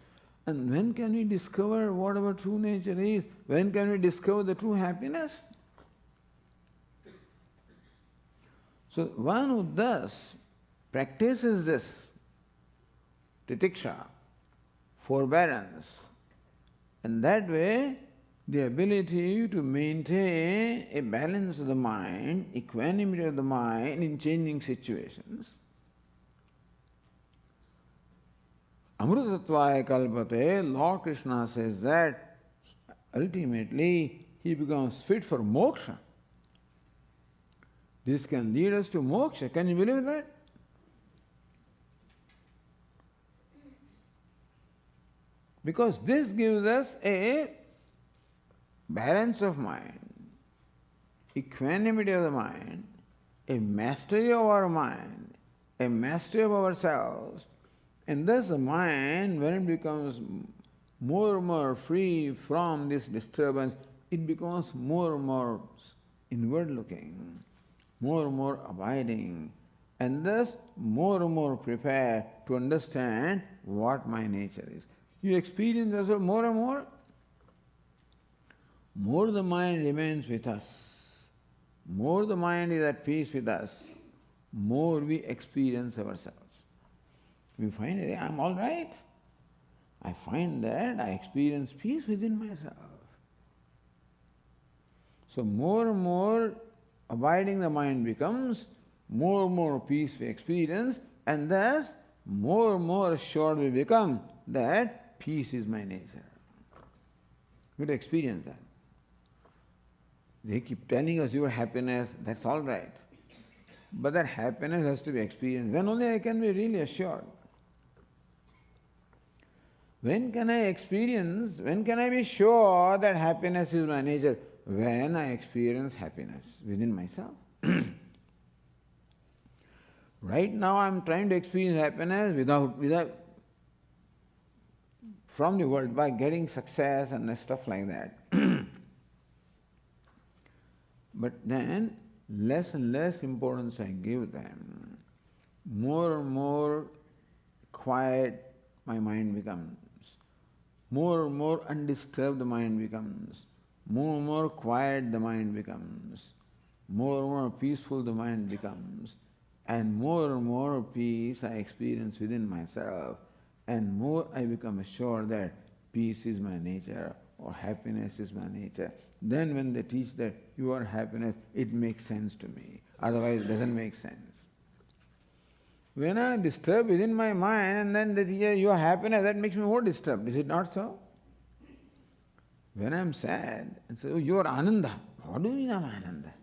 And when can we discover what our true nature is? When can we discover the true happiness? So one who thus practices this titiksha, forbearance, and that way the ability to maintain a balance of the mind, equanimity of the mind in changing situations. Amrutatvaya kalpate, Lord Krishna says that ultimately he becomes fit for moksha. This can lead us to moksha. Can you believe that? Because this gives us a balance of mind. equanimity of the mind, a mastery of our mind, a mastery of ourselves, and thus the mind, when it becomes more and more free from this disturbance, it becomes more and more inward looking, more and more abiding, and thus more and more prepared to understand what my nature is. You experience yourself more and more the mind remains with us, more the mind is at peace with us, more we experience ourselves. We find that I'm all right. I find that I experience peace within myself. So more and more abiding the mind becomes, more and more peace we experience, and thus more and more assured we become that peace is my nature. We have to experience that. They keep telling us your happiness, that's all right. But that happiness has to be experienced. Then only I can be really assured. When can I experience, when can I be sure that happiness is my nature? When I experience happiness within myself. Right now I am trying to experience happiness without from the world by getting success and stuff like that. But then less and less importance I give them. More and more quiet my mind becomes. More and more undisturbed the mind becomes. More and more quiet the mind becomes. More and more peaceful the mind becomes. And more peace I experience within myself. And more I become assured that peace is my nature or happiness is my nature. Then when they teach that you are happiness, it makes sense to me. Otherwise it doesn't make sense. When I disturb within my mind and then they teach you are happiness, that makes me more disturbed. Is it not so? When I am sad and say, oh, you are Ananda. What do you mean I am Ananda?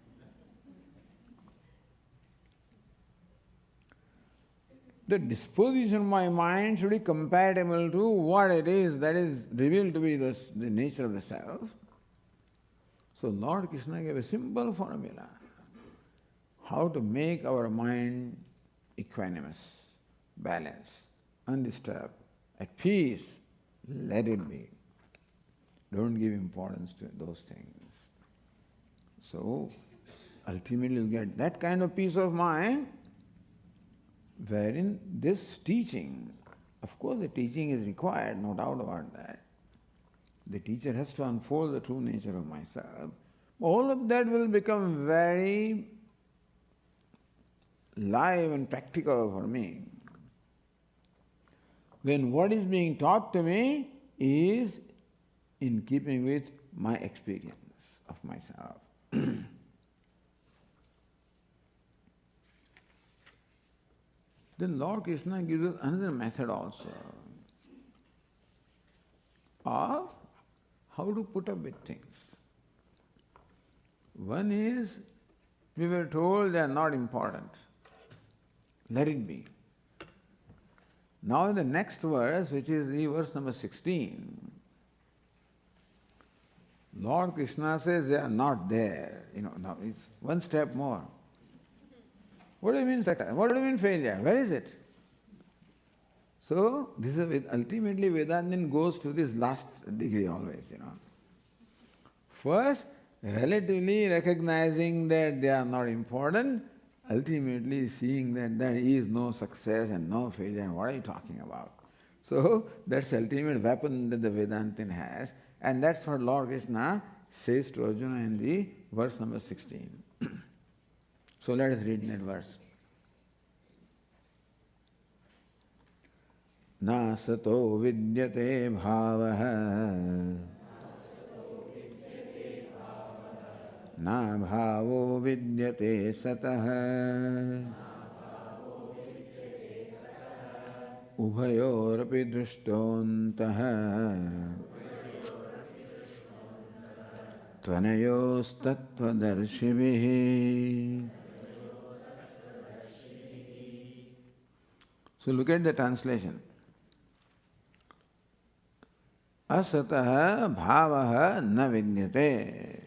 The disposition of my mind should be compatible to what it is that is revealed to be the nature of the self. So Lord Krishna gave a simple formula how to make our mind equanimous, balanced, undisturbed, at peace. Let it be. Don't give importance to those things. So ultimately you'll get that kind of peace of mind wherein this teaching, of course the teaching is required, no doubt about that. The teacher has to unfold the true nature of myself. All of that will become very live and practical for me. When what is being taught to me is in keeping with my experience of myself. Then Lord Krishna gives us another method also of how to put up with things. One is, we were told they are not important. Let it be. Now in the next verse, which is the verse number 16, Lord Krishna says they are not there. Now it's one step more. What do you mean success? What do you mean failure? Where is it? So this is ultimately Vedanta goes to this last degree always, First, relatively recognizing that they are not important, ultimately seeing that there is no success and no failure. And what are you talking about? So that's the ultimate weapon that the Vedantin has, and that's what Lord Krishna says to Arjuna in the verse number 16. So let us read that verse. Nasato vidyate bhavaha na bhavo vidyate sataha ubhayorapi drishtontaha tvanayostattvadarshibhi. So look at the translation. Asataha bhavaha na vidyate.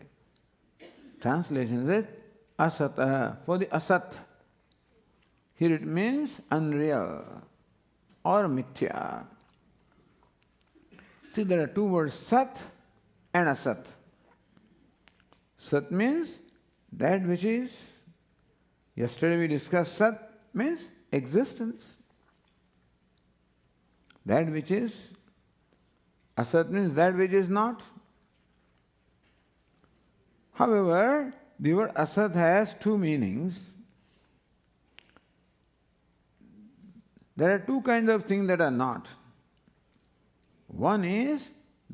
translation is asata, for the asat. Here it means unreal or mithya. See, there are two words, sat and asat. Sat means that which is, yesterday we discussed sat means existence. That which is, asat means that which is not. However, the word asat has two meanings. There are two kinds of things that are not. One is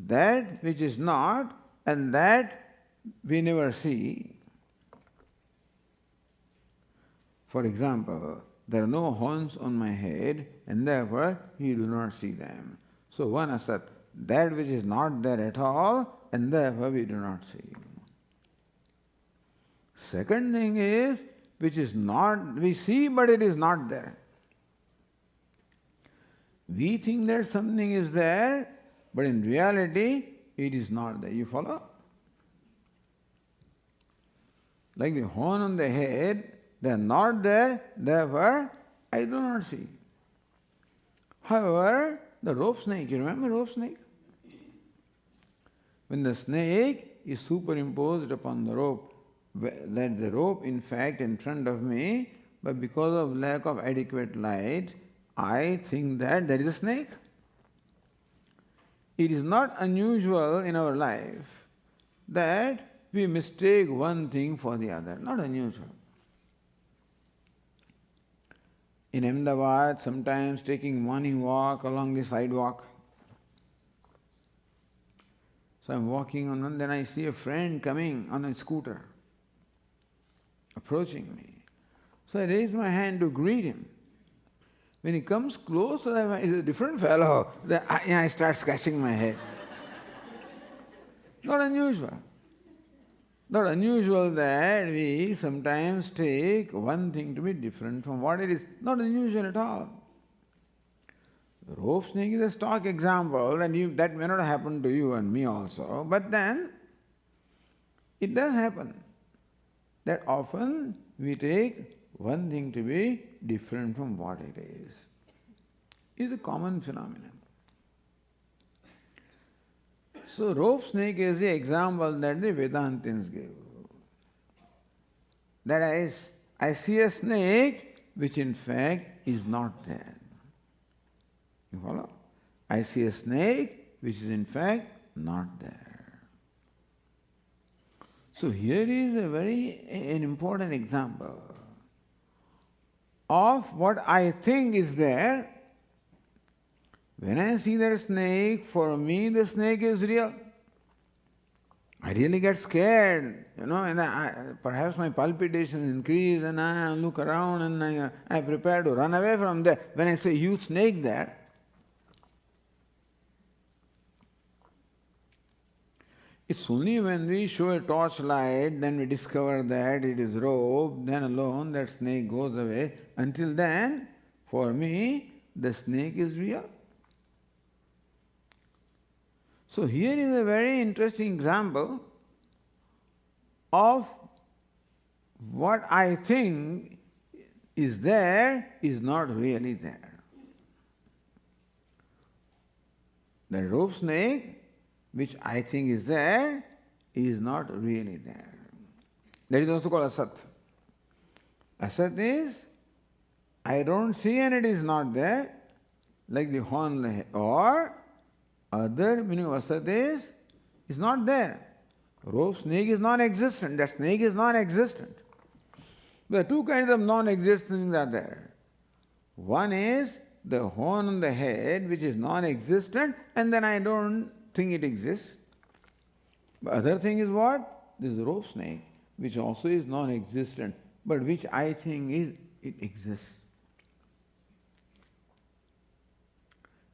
that which is not and that we never see. For example, there are no horns on my head and therefore you do not see them. So one asat, that which is not there at all and therefore we do not see. Second thing is, which is not, we see but it is not there. We think that something is there, but in reality, it is not there. You follow? Like the horn on the head, they are not there, therefore I do not see. However, the rope snake, you remember rope snake? When the snake is superimposed upon the rope, that the rope in fact in front of me, but because of lack of adequate light, I think that there is a snake. It is not unusual in our life that we mistake one thing for the other. Not unusual. In Ahmedabad, sometimes taking morning walk along the sidewalk. So I'm walking on and then I see a friend coming on a scooter, approaching me. So I raise my hand to greet him. When he comes close, he's a different fellow. Then I start scratching my head. Not unusual. Not unusual that we sometimes take one thing to be different from what it is. Not unusual at all. The rope snake is a stock example, and that may not happen to you and me also, but then it does happen that often we take one thing to be different from what it is. It's a common phenomenon. So rope snake is the example that the Vedantins give. That I see a snake which in fact is not there. You follow? I see a snake which is in fact not there. So here is an important example of what I think is there. When I see that snake, for me the snake is real. I really get scared, and perhaps my palpitations increase and I look around and I prepare to run away from there. When I say huge snake there, it's only when we show a torchlight, then we discover that it is rope, then alone that snake goes away. Until then, for me, the snake is real. So here is a very interesting example of what I think is there is not really there. The rope snake, which I think is there, is not really there. That is also called asat. Asat is, I don't see and it is not there, like the horn, or other meaning of asat is not there. Rope snake is non-existent. That snake is non-existent. There are two kinds of non-existent things are there. One is the horn on the head, which is non-existent, and then I don't think it exists. The other thing is what? This rope snake, which also is non-existent, but which I think it exists.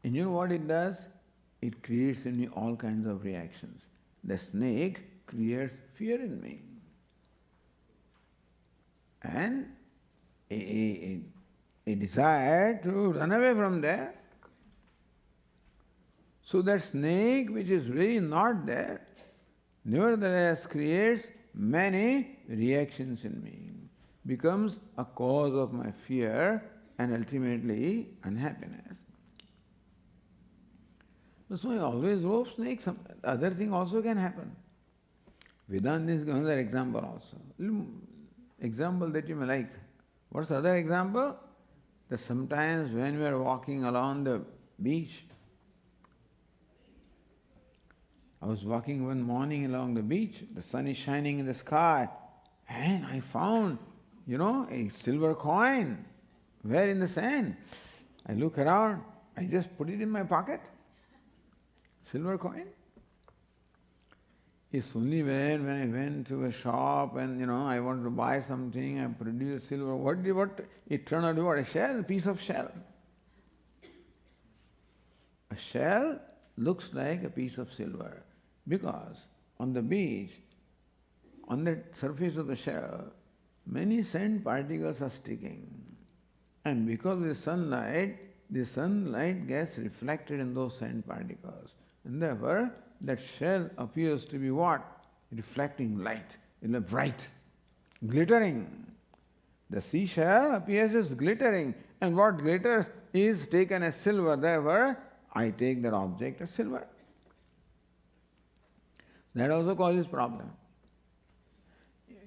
And you know what it does? It creates in me all kinds of reactions. The snake creates fear in me. And a desire to run away from there. So that snake, which is really not there, nevertheless creates many reactions in me, becomes a cause of my fear and ultimately unhappiness. So I always rope snake, some other thing also can happen. Vedanta is another example also. Example that you may like. What's the other example? That sometimes when we are walking along the beach, I was walking one morning along the beach, the sun is shining in the sky, and I found, a silver coin. Where in the sand? I look around, I just put it in my pocket. Silver coin. It's only when I went to a shop and I wanted to buy something, I produced silver. What it turned out to be what? A shell, a piece of shell. A shell looks like a piece of silver because on the beach, on the surface of the shell, many sand particles are sticking. And because of the sunlight gets reflected in those sand particles. And therefore, that shell appears to be what? Reflecting light, bright, glittering. The seashell appears as glittering, and what glitters is taken as silver. Therefore, I take that object as silver. That also causes problem.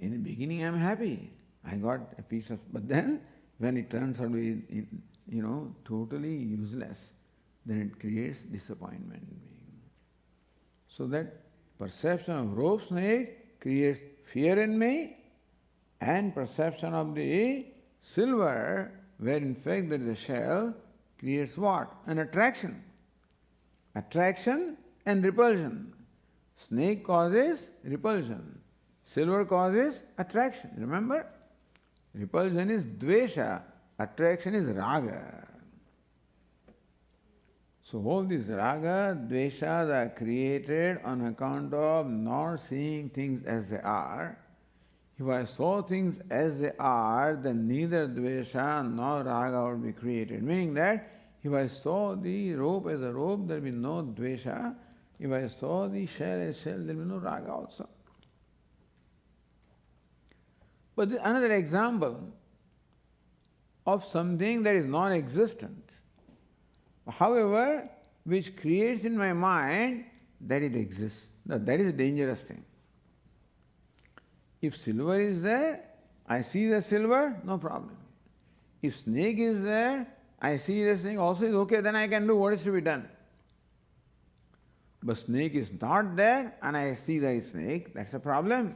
In the beginning, I am happy. I got a piece of, but then when it turns out to be, totally useless, then it creates disappointment in me. So that perception of rope snake creates fear in me, and perception of the silver, where in fact there is a shell, creates what? An attraction. Attraction and repulsion. Snake causes repulsion. Silver causes attraction. Remember? Repulsion is dvesha. Attraction is raga. So all these raga, dveshas are created on account of not seeing things as they are. If I saw things as they are, then neither dvesha nor raga would be created. Meaning that if I saw the rope as a rope, there will be no dvesha. If I saw the shell as shell, there will be no raga also. But another example of something that is non-existent, however, which creates in my mind that it exists. Now, that is a dangerous thing. If silver is there, I see the silver, no problem. If snake is there, I see the snake also is okay, then I can do what is to be done. But snake is not there and I see the snake, that's a problem.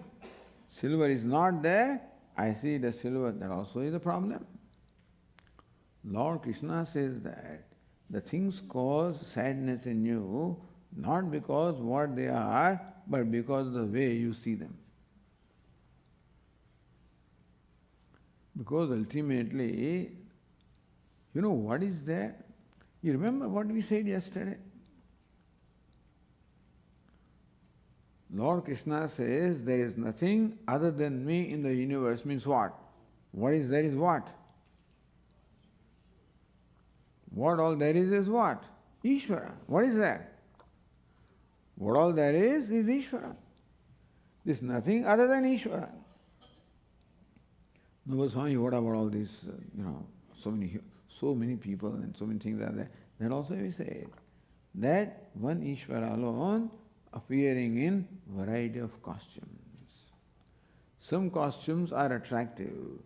Silver is not there, I see the silver, that also is a problem. Lord Krishna says that the things cause sadness in you not because what they are, but because of the way you see them. Because ultimately, what is there? You remember what we said yesterday? Lord Krishna says there is nothing other than me in the universe. Means what? What is there is what? What all there is what? Ishvara. What is that? What all there is Ishvara. There is nothing other than Ishvara. No, Swami, what about all these, so many people and so many things are there? That also we say that one Ishvara alone appearing in variety of costumes. Some costumes are attractive,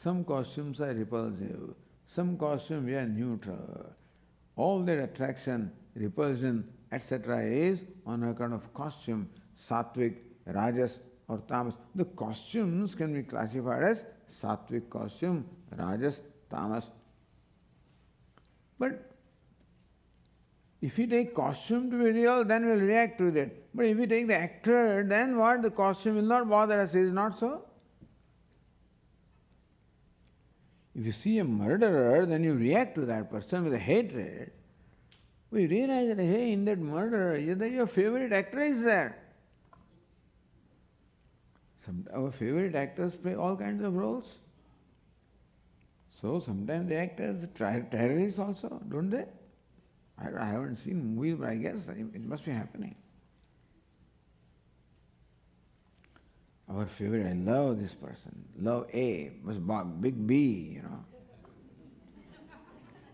some costumes are repulsive, some costumes we are neutral. All that attraction, repulsion, etc. is on account of costume, sattvic, rajas or tamas. The costumes can be classified as sattvic costume, rajas, tamas. But if you take costume to be real, then we'll react to that. But if you take the actor, then what? The costume will not bother us. Is it not so? If you see a murderer, then you react to that person with a hatred. We realize that, hey, in that murderer, your favorite actor is there. Our favorite actors play all kinds of roles. So sometimes they act as terrorists also, don't they? I haven't seen movies, but I guess it must be happening. our favorite, I love this person. Love A, big B, you know.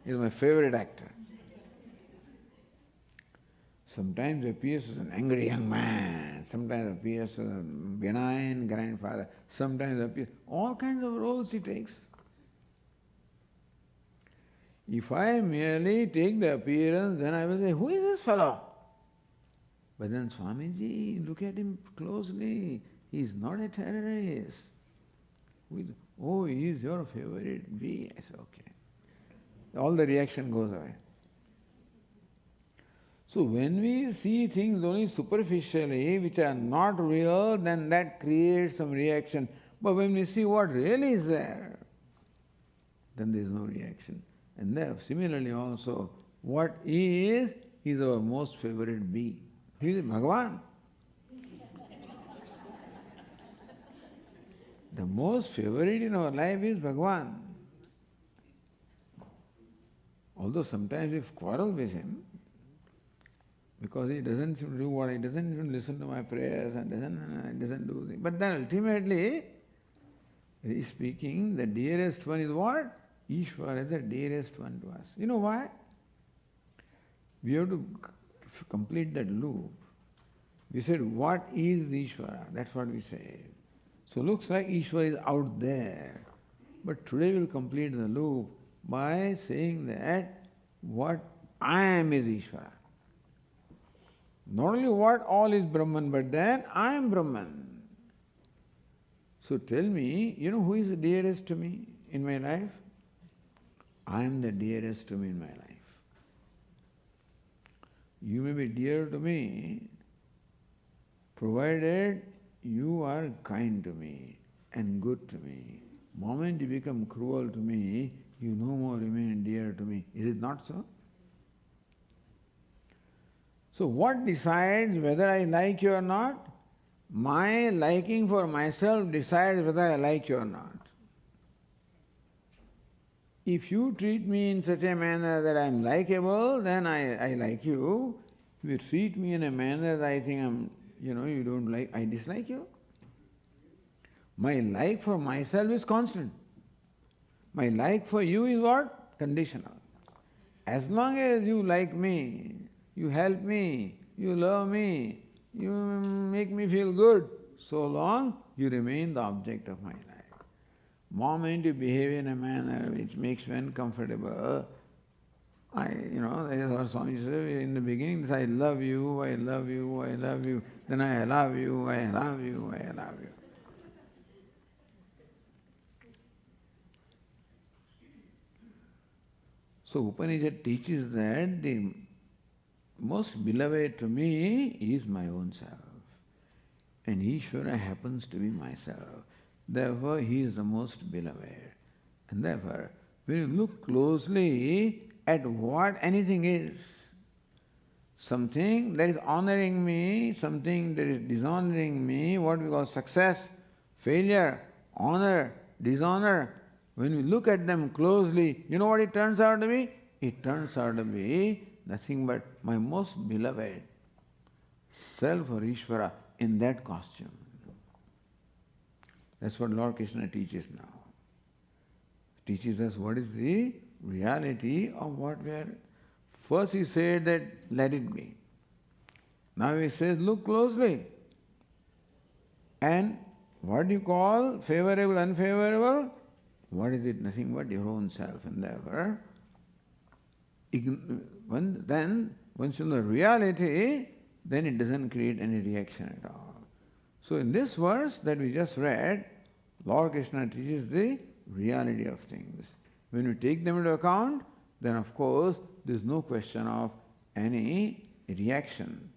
He's my favorite actor. Sometimes he appears as an angry young man, sometimes appears as a benign grandfather, sometimes appears, all kinds of roles he takes. If I merely take the appearance, then I will say, who is this fellow? But then Swamiji, look at him closely. He is not a terrorist. Oh, he is your favorite bee. I say, okay. All the reaction goes away. So when we see things only superficially, which are not real, then that creates some reaction. But when we see what really is there, then there is no reaction. And there, similarly also, what is our most favorite bee. He is Bhagavan. The most favorite in our life is Bhagavan. Although sometimes we quarrel with him, because he doesn't do what, he doesn't even listen to my prayers and doesn't do things. But then ultimately, he is speaking, the dearest one is what? Ishvara is the dearest one to us. You know why? We have to complete that loop. We said, what is Ishvara? That's what we said. So looks like Ishvara is out there. But today we'll complete the loop by saying that what I am is Ishvara. Not only what all is Brahman, but then I am Brahman. So tell me, you know who is the dearest to me in my life? I am the dearest to me in my life. You may be dear to me, provided you are kind to me and good to me. Moment you become cruel to me, you no more remain dear to me. Is it not so? So what decides whether I like you or not? My liking for myself decides whether I like you or not. If you treat me in such a manner that I am likable, then I like you. If you treat me in a manner that I think you don't like, I dislike you. My like for myself is constant. My like for you is what? Conditional. As long as you like me, you help me, you love me, you make me feel good, so long you remain the object of my life. Moment you behave in a manner which makes me uncomfortable, as our Swami said in the beginning, I love you, I love you, I love you, then I love you, I love you, I love you. So Upanishad teaches that the most beloved to me is my own self. And Ishvara happens to be myself. Therefore, he is the most beloved. And therefore, when you look closely at what anything is, something that is honoring me, something that is dishonoring me, what we call success, failure, honor, dishonor, when we look at them closely, you know what it turns out to be? It turns out to be nothing but my most beloved self or Ishvara in that costume. That's what Lord Krishna teaches now. He teaches us what is the reality of what we are. First he said that let it be. Now he says look closely. And what do you call favorable, unfavorable? What is it? Nothing but your own self. And therefore, once you know the reality, then it doesn't create any reaction at all. So in this verse that we just read, Lord Krishna teaches the reality of things. When we take them into account, then of course there is no question of any reaction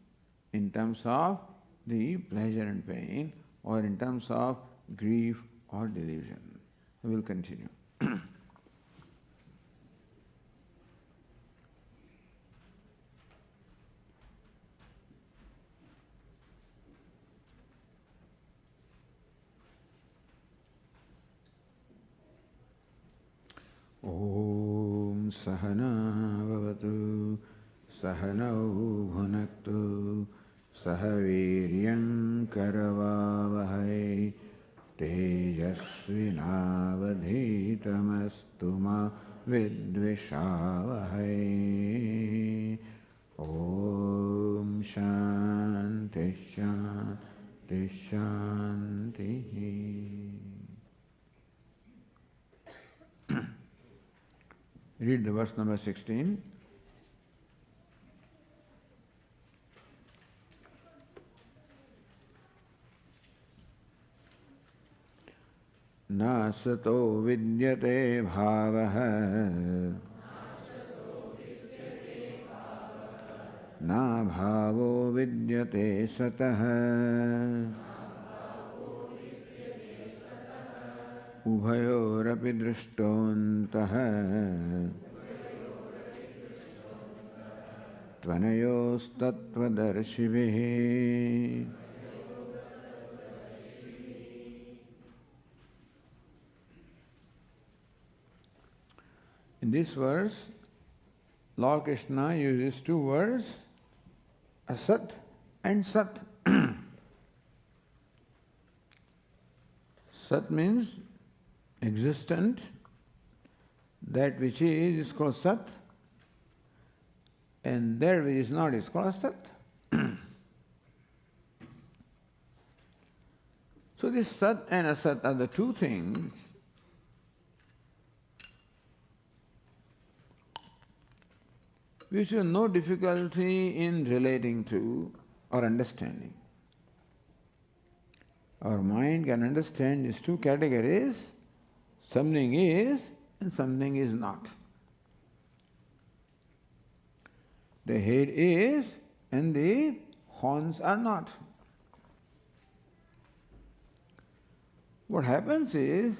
in terms of the pleasure and pain or in terms of grief or delusion. We will continue. Om Sahana Bhavatu Sahanau Bhunaktu सह वीर्यं करवावहै तेजस्विनावधीतमस्तु मा विद्विषावहै ॐ शान्ति शान्ति शान्तिः Read the verse number 16. नासतो विद्यते भावः नाभावो विद्यते सतः उभयोरपि दृष्टोऽन्तः त्वनयोस्तत्त्वदर्शिभिः In this verse, Lord Krishna uses two words, asat and sat. Sat means existent, that which is called sat, and that which is not is called asat. So this sat and asat are the two things which we have no difficulty in relating to or understanding. Our mind can understand these two categories, something is and something is not. The head is and the horns are not. What happens is,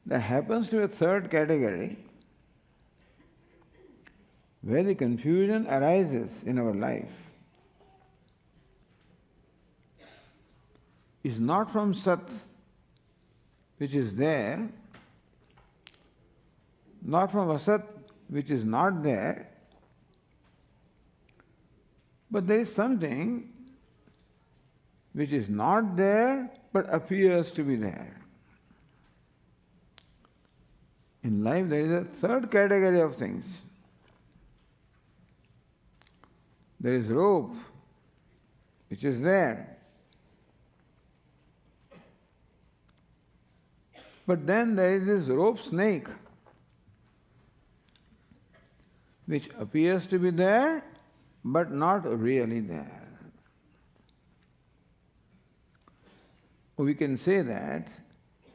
there happens to be a third category where the confusion arises in our life. Is not from Sat, which is there, not from Asat, which is not there, but there is something which is not there but appears to be there. In life there is a third category of things. There is rope, which is there. But then there is this rope snake, which appears to be there, but not really there. We can say that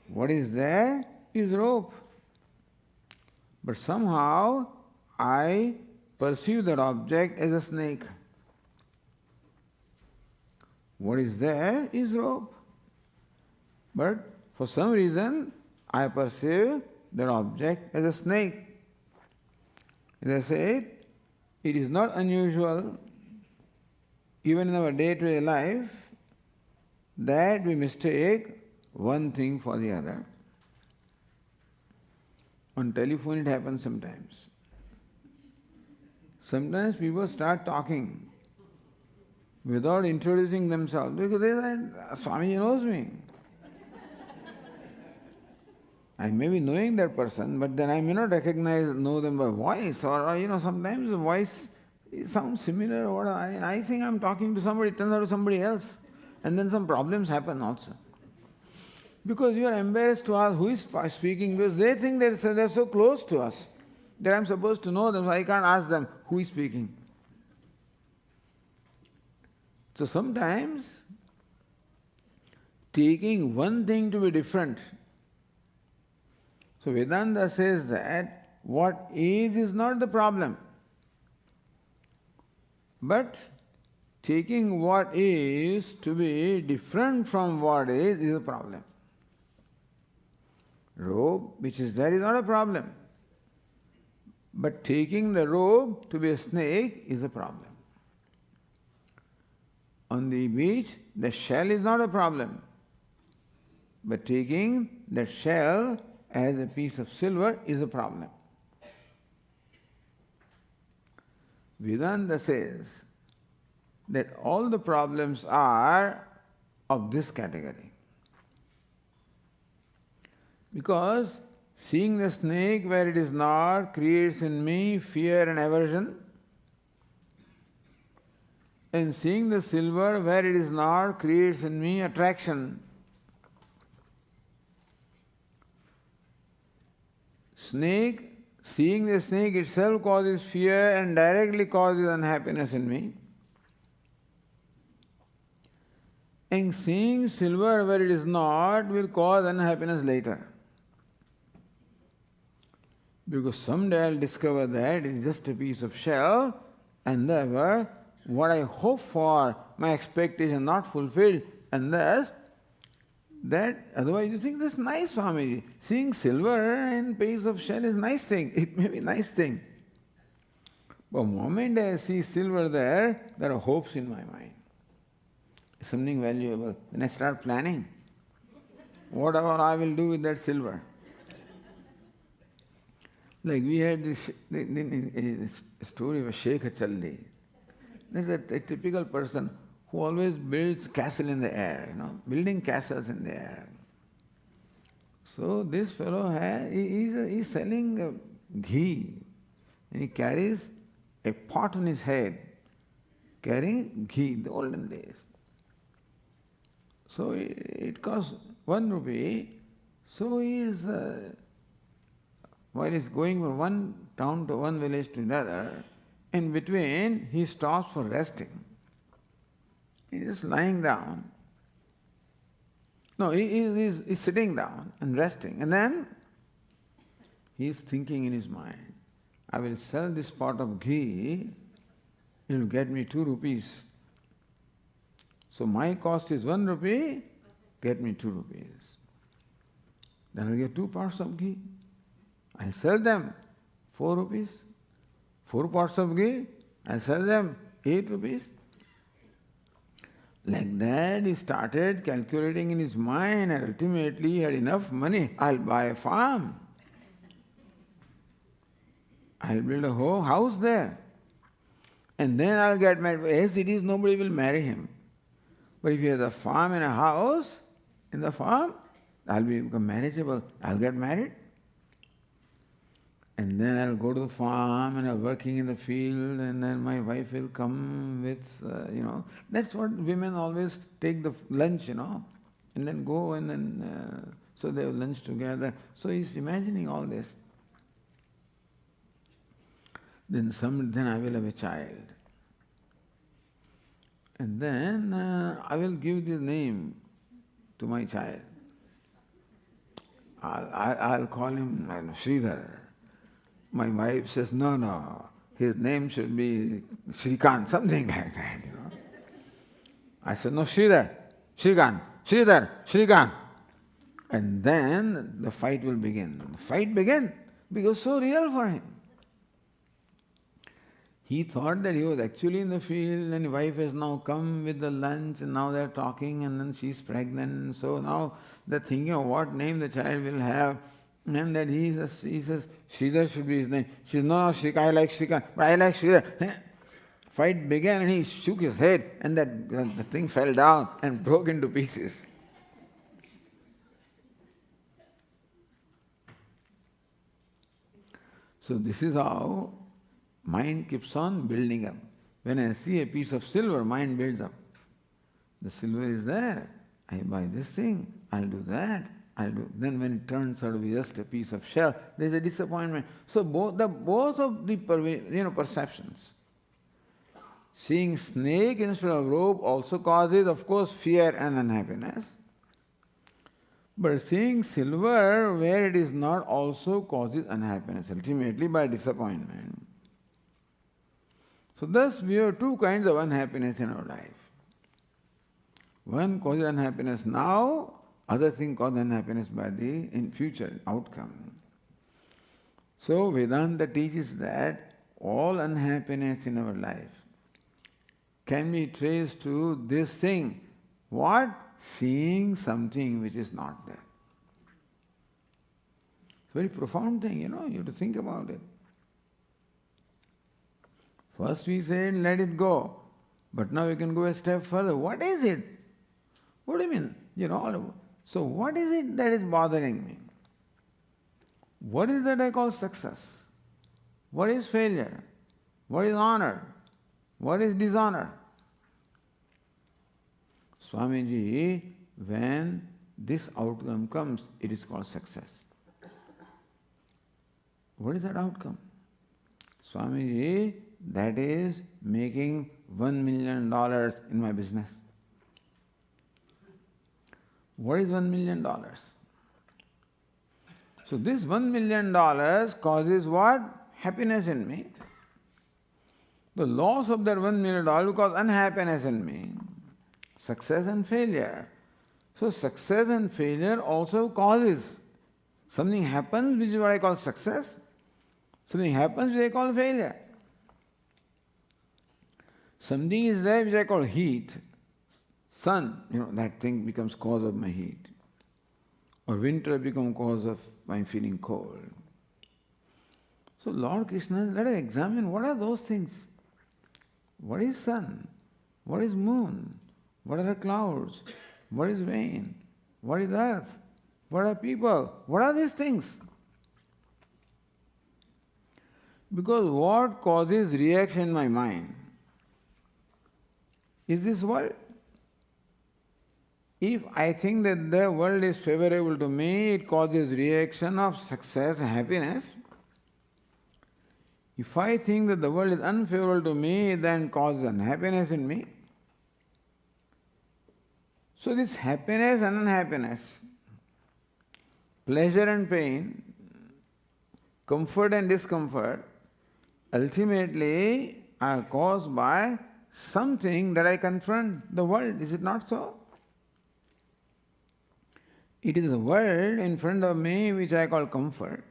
what is there is rope. But somehow I perceive that object as a snake. What is there is rope. But for some reason, I perceive that object as a snake. As I said, it is not unusual, even in our day-to-day life, that we mistake one thing for the other. On telephone it happens sometimes. Sometimes people start talking without introducing themselves because they say, Swamiji knows me. I may be knowing that person, but then I may not know them by voice, or sometimes the voice sounds similar, or I think I'm talking to somebody, it turns out to somebody else, and then some problems happen also. Because you are embarrassed to ask who is speaking, because they think they're so close to us that I'm supposed to know them, so I can't ask them who is speaking. So sometimes taking one thing to be different. So Vedanta says that what is not the problem. But taking what is to be different from what is a problem. Robe, which is there, is not a problem. But taking the robe to be a snake is a problem. On the beach, the shell is not a problem. But taking the shell as a piece of silver is a problem. Vedanta says that all the problems are of this category. Because seeing the snake where it is not creates in me fear and aversion, and seeing the silver where it is not creates in me attraction. Seeing the snake itself causes fear and directly causes unhappiness in me. And seeing silver where it is not will cause unhappiness later. Because someday I'll discover that it's just a piece of shell, and therefore what I hope for, my expectation not fulfilled, and thus that otherwise you think that's nice, Swamiji. Seeing silver in piece of shell is nice thing. It may be nice thing. But the moment I see silver there are hopes in my mind. Something valuable. Then I start planning. Whatever I will do with that silver. Like we had this story of a Sheikh Challi. There's a typical person who always builds castle in the air, building castles in the air. So this fellow he's selling ghee, and he carries a pot on his head, carrying ghee in the olden days. So it costs 1 rupee. So he is, while he's going from one town to one village to another, in between he stops for resting. He's just lying down. No, he's sitting down and resting. And then he's thinking in his mind, I will sell this pot of ghee, it will get me 2 rupees. So my cost is 1 rupee, get me 2 rupees. Then I'll get 2 pots of ghee. I'll sell them 4 rupees. 4 pots of ghee, I'll sell them 8 rupees. Like that he started calculating in his mind, and ultimately he had enough money. I'll buy a farm. I'll build a whole house there. And then I'll get married. As it is, nobody will marry him. But if he has a farm and a house, in the farm, I'll become marriageable. I'll get married. And then I'll go to the farm and I'm working in the field, and then my wife will come with, That's what women always take the lunch, and then go and then, so they have lunch together. So he's imagining all this. Then I will have a child. And then I will give this name to my child. I'll call him Sridhar. My wife says, no, his name should be Shrikant, something like that, I said, no, Sridhar, Shrikant. And then the fight will begin. The fight began because so real for him. He thought that he was actually in the field, and his wife has now come with the lunch, and now they're talking, and then she's pregnant. So now they're thinking of what name the child will have. And that he says, Sridhar should be his name. She says, no, I like Shrikant, but I like Sridhar. Fight began, and he shook his head, and the thing fell down and broke into pieces. So this is how mind keeps on building up. When I see a piece of silver, mind builds up. The silver is there. I buy this thing, I'll do that. Then when it turns out to be just a piece of shell, there's a disappointment. So both of the perceptions. Seeing snake instead of rope also causes, of course, fear and unhappiness. But seeing silver where it is not also causes unhappiness, ultimately by disappointment. So thus we have 2 kinds of unhappiness in our life. One causes unhappiness now, other thing causes unhappiness in future outcome. So Vedanta teaches that all unhappiness in our life can be traced to this thing. What? Seeing something which is not there. It's a very profound thing, you have to think about it. First we said, let it go. But now you can go a step further. What is it? What do you mean? So what is it that is bothering me? What is that I call success? What is failure? What is honor? What is dishonor? Swamiji, when this outcome comes, it is called success. What is that outcome? Swamiji, that is making $1 million in my business. What is $1 million? So this $1 million causes what? Happiness in me. The loss of that $1 million will cause unhappiness in me. Success and failure. So success and failure also causes. Something happens which is what I call success. Something happens which I call failure. Something is there which I call heat. Sun, that thing becomes cause of my heat. Or winter becomes cause of my feeling cold. So Lord Krishna, let us examine what are those things. What is sun? What is moon? What are the clouds? What is rain? What is earth? What are people? What are these things? Because what causes reaction in my mind is this world. If I think that the world is favorable to me, it causes reaction of success and happiness. If I think that the world is unfavorable to me, then causes unhappiness in me. So this happiness and unhappiness, pleasure and pain, comfort and discomfort, ultimately are caused by something that I confront, the world. Is it not so? It is the world in front of me which I call comfort.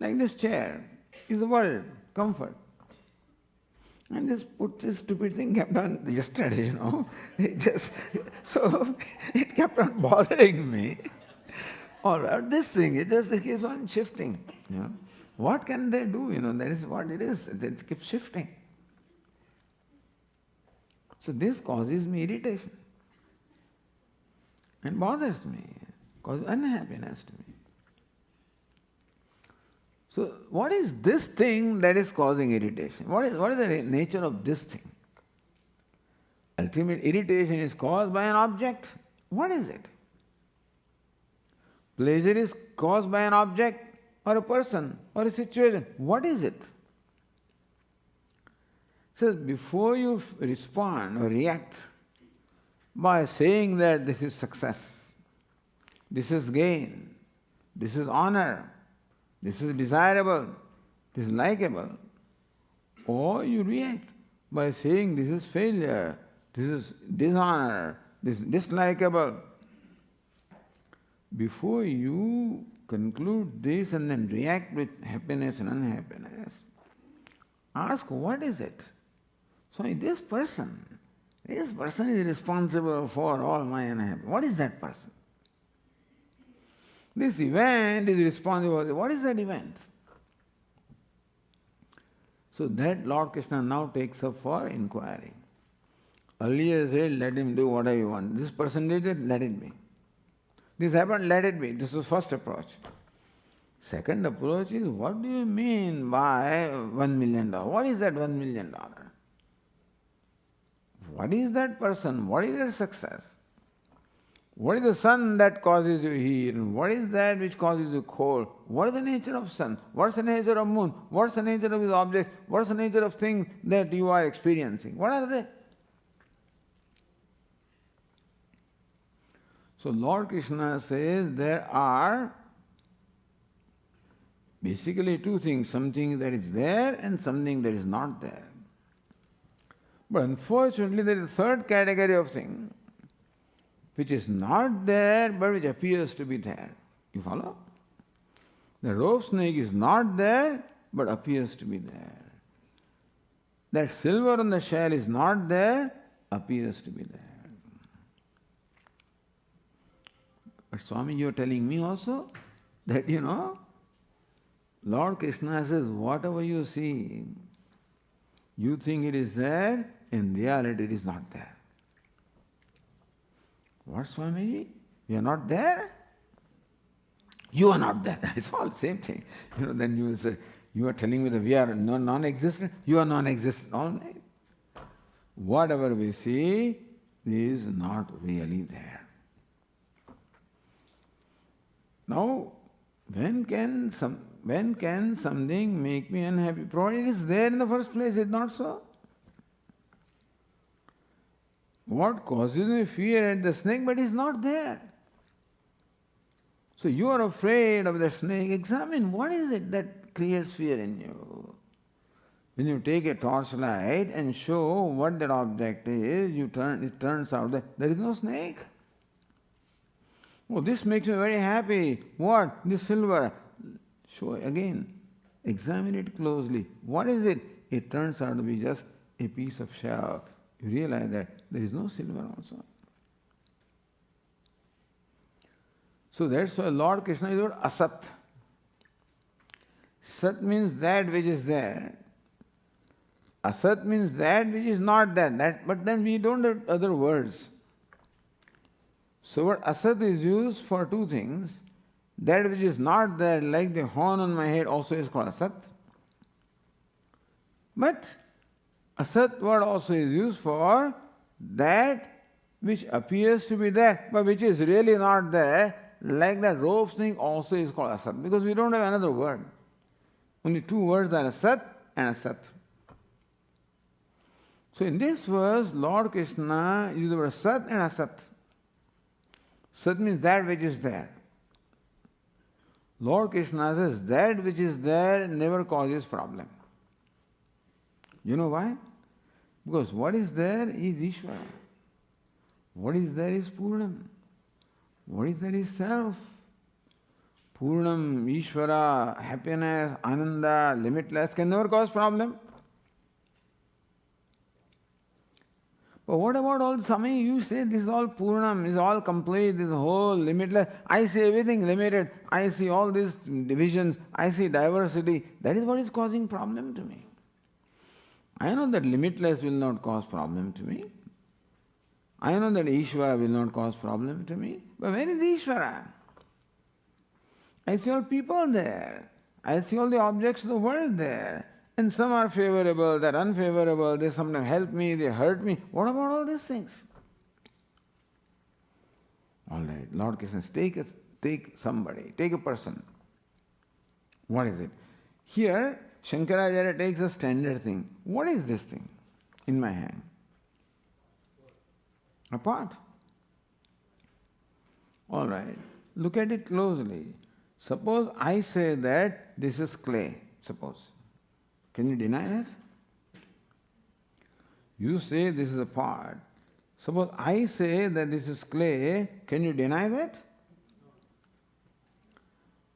Like this chair is the world, comfort. And this stupid thing kept on yesterday, so it kept on bothering me. All right, this thing, it keeps on shifting. What can they do? That is what it is. It keeps shifting. So this causes me irritation and bothers me, causes unhappiness to me. So what is this thing that is causing irritation? What is the nature of this thing? Ultimate irritation is caused by an object. What is it? Pleasure is caused by an object or a person or a situation. What is it? So before you respond or react by saying that this is success, this is gain, this is honor, this is desirable, this is likable, or you react by saying this is failure, this is dishonor, this is dislikable. Before you conclude this and then react with happiness and unhappiness, ask what is it? So this person is responsible for all my unhappiness. What is that person? This event is responsible. What is that event? So that Lord Krishna now takes up for inquiry. Earlier said, let him do whatever you want. This person did it, let it be. This happened, let it be. This was first approach. Second approach is, what do you mean by $1 million? What is that $1 million? What is that person? What is their success? What is the sun that causes you heat? What is that which causes you cold? What is the nature of sun? What is the nature of moon? What is the nature of his objects? What is the nature of things that you are experiencing? What are they? So Lord Krishna says there are basically two things, something that is there and something that is not there. But unfortunately there is a third category of thing which is not there but which appears to be there. You follow? The rope snake is not there but appears to be there. That silver on the shell is not there, appears to be there. But Swami, you are telling me also that, Lord Krishna says, whatever you see, you think it is there, In reality, it is not there. What, Swamiji? You are not there? You are not there. It's all the same thing. Then you will say, you are telling me that we are non-existent. You are non-existent. All right. Whatever we see is not really there. Now, when can something make me unhappy? Provided it is there in the first place, is it not so? What causes me fear at the snake, but is not there. So you are afraid of the snake. Examine what is it that creates fear in you. When you take a torchlight and show what that object is, it turns out that there is no snake. Oh, this makes me very happy. What? This silver. Show again. Examine it closely. What is it? It turns out to be just a piece of shell. You realize that there is no silver also. So that's why Lord Krishna is called Asat. Sat means that which is there. Asat means that which is not there. But then we don't have other words. So what Asat is used for two things. That which is not there, like the horn on my head, also is called Asat. But Asat word also is used for that which appears to be there, but which is really not there, like that rope thing also is called Asat, because we don't have another word. Only two words are Asat and Asat. So in this verse, Lord Krishna uses the word Sat and Asat. Sat means that which is there. Lord Krishna says that which is there never causes problem. You know why? Because what is there is Ishvara. What is there is Purnam. What is there is self. Purnam, Ishvara, happiness, Ananda, limitless can never cause problem. But what about all Swami? You say this is all Purnam, this is all complete, this is whole, limitless. I see everything limited. I see all these divisions. I see diversity. That is what is causing problem to me. I know that limitless will not cause problem to me. I know that Ishvara will not cause problem to me. But where is Ishvara? I see all people there. I see all the objects of the world there. And some are favorable, they're unfavorable, they sometimes help me, they hurt me. What about all these things? All right, Lord Krishna says, take somebody, take a person. What is it? Here, Shankaracharya takes a standard thing. What is this thing in my hand? A pot. All right, look at it closely. Suppose I say that this is clay, suppose. Can you deny that? You say this is a pot. Suppose I say that this is clay, can you deny that?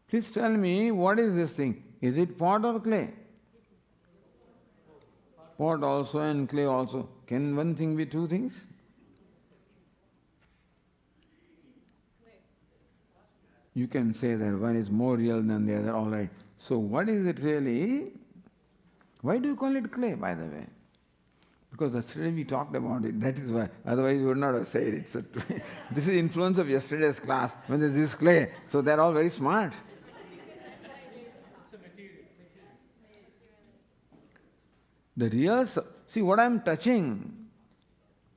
Please tell me, what is this thing? Is it pot or clay? Pot also and clay also. Can one thing be two things? You can say that one is more real than the other, all right. So what is it really? Why do you call it clay, by the way? Because yesterday we talked about it, that is why. Otherwise you would not have said it. So this is influence of yesterday's class, when there is clay. So they are all very smart. The real, see what I am touching,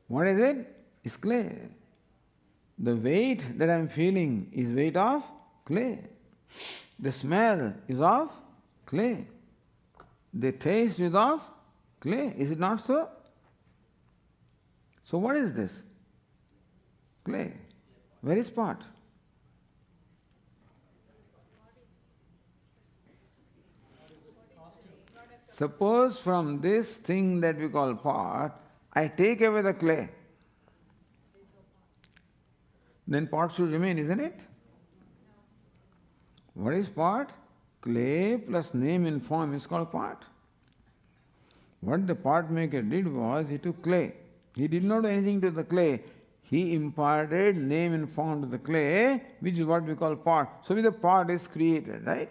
what is it? Is clay. The weight that I am feeling is weight of clay. The smell is of clay. The taste is of clay. Is it not so? So what is this? Clay. Where is pot? Suppose from this thing that we call pot, I take away the clay. Then pot should remain, isn't it? What is pot? Clay plus name and form is called pot. What the pot maker did was, he took clay. He did not do anything to the clay. He imparted name and form to the clay, which is what we call pot. So the pot is created, right?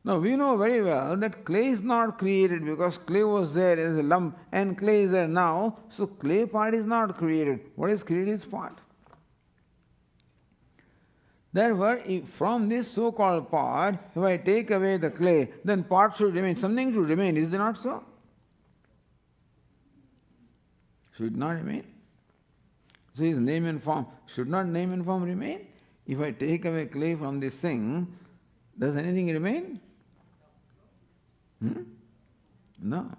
Now we know very well that clay is not created because clay was there as a lump and clay is there now, so clay part is not created. What is created is part. Therefore, if from this so-called part, if I take away the clay, then part should remain. Something should remain, is it not so? Should not remain? So his name and form. Should not name and form remain? If I take away clay from this thing, does anything remain? No.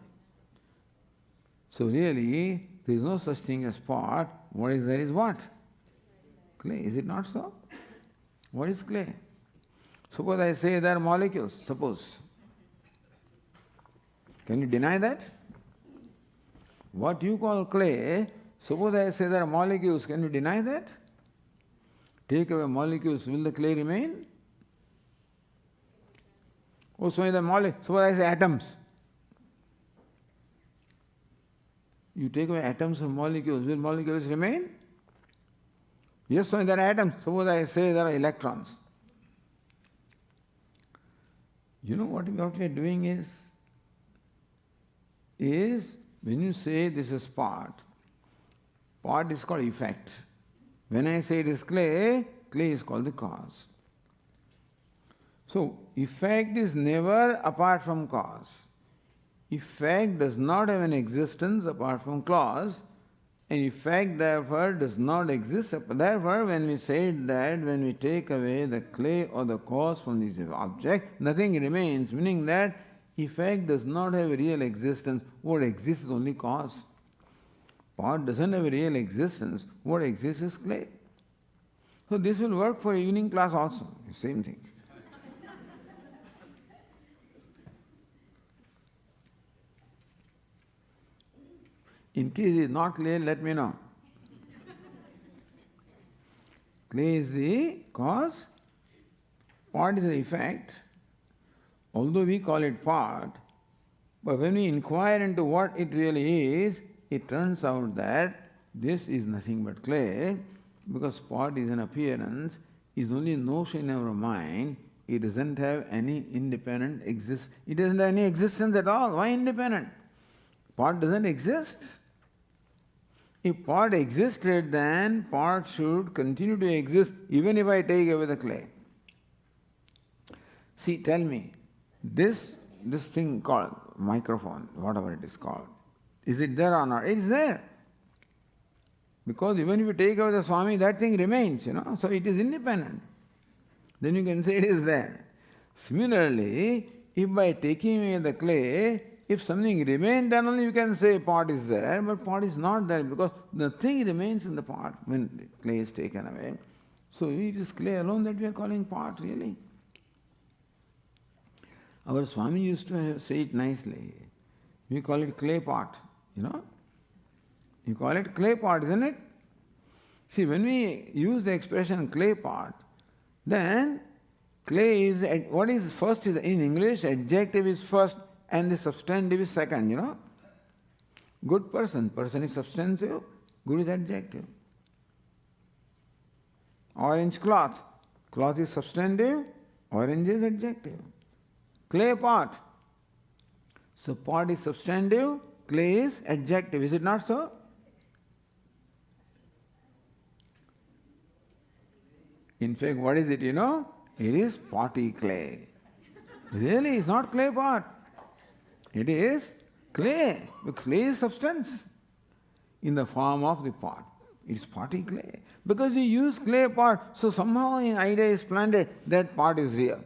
So really, there is no such thing as part. What is there is what? Clay. Is it not so? What is clay? Suppose I say there are molecules. Suppose. Can you deny that? What you call clay, suppose I say there are molecules. Can you deny that? Take away molecules, will the clay remain? Oh, so the molecules. Suppose I say atoms. You take away atoms of molecules, will molecules remain? Yes, so there are atoms. Suppose I say there are electrons. You know what we are doing is when you say this is part is called effect. When I say it is clay, clay is called the cause. So, effect is never apart from cause. Effect does not have an existence apart from cause, and effect therefore does not exist. Therefore, when we say that when we take away the clay or the cause from this object, nothing remains, meaning that effect does not have a real existence. What exists is only cause. Part doesn't have a real existence. What exists is clay. So this will work for evening class also. Same thing. In case it is not clear, let me know. Clay is the cause, part is the effect. Although we call it part, but when we inquire into what it really is, it turns out that this is nothing but clay, because part is an appearance, is only a notion in our mind. It doesn't have any independent it doesn't have any existence at all. Why independent? Part doesn't exist. If part existed, then part should continue to exist even if I take away the clay. See, tell me, this thing called microphone, whatever it is called, is it there or not? It is there. Because even if you take away the Swami, that thing remains, so it is independent. Then you can say it is there. Similarly, if by taking away the clay, if something remains, then only you can say part is there, but part is not there because the thing remains in the part when the clay is taken away. So it is clay alone that we are calling part, really. Our Swami used to say it nicely. We call it clay pot, You call it clay pot, isn't it? See, when we use the expression clay pot, then clay is, what is first is, in English, adjective is first and the substantive is second, Good person, person is substantive, good is adjective. Orange cloth, cloth is substantive, orange is adjective. Clay pot, so pot is substantive, clay is adjective, is it not so? In fact, what is it, It is potty clay. Really, it's not clay pot. It is clay. The clay is substance in the form of the pot. It's potty clay. Because you use clay pot, so somehow an idea is planted that pot is real.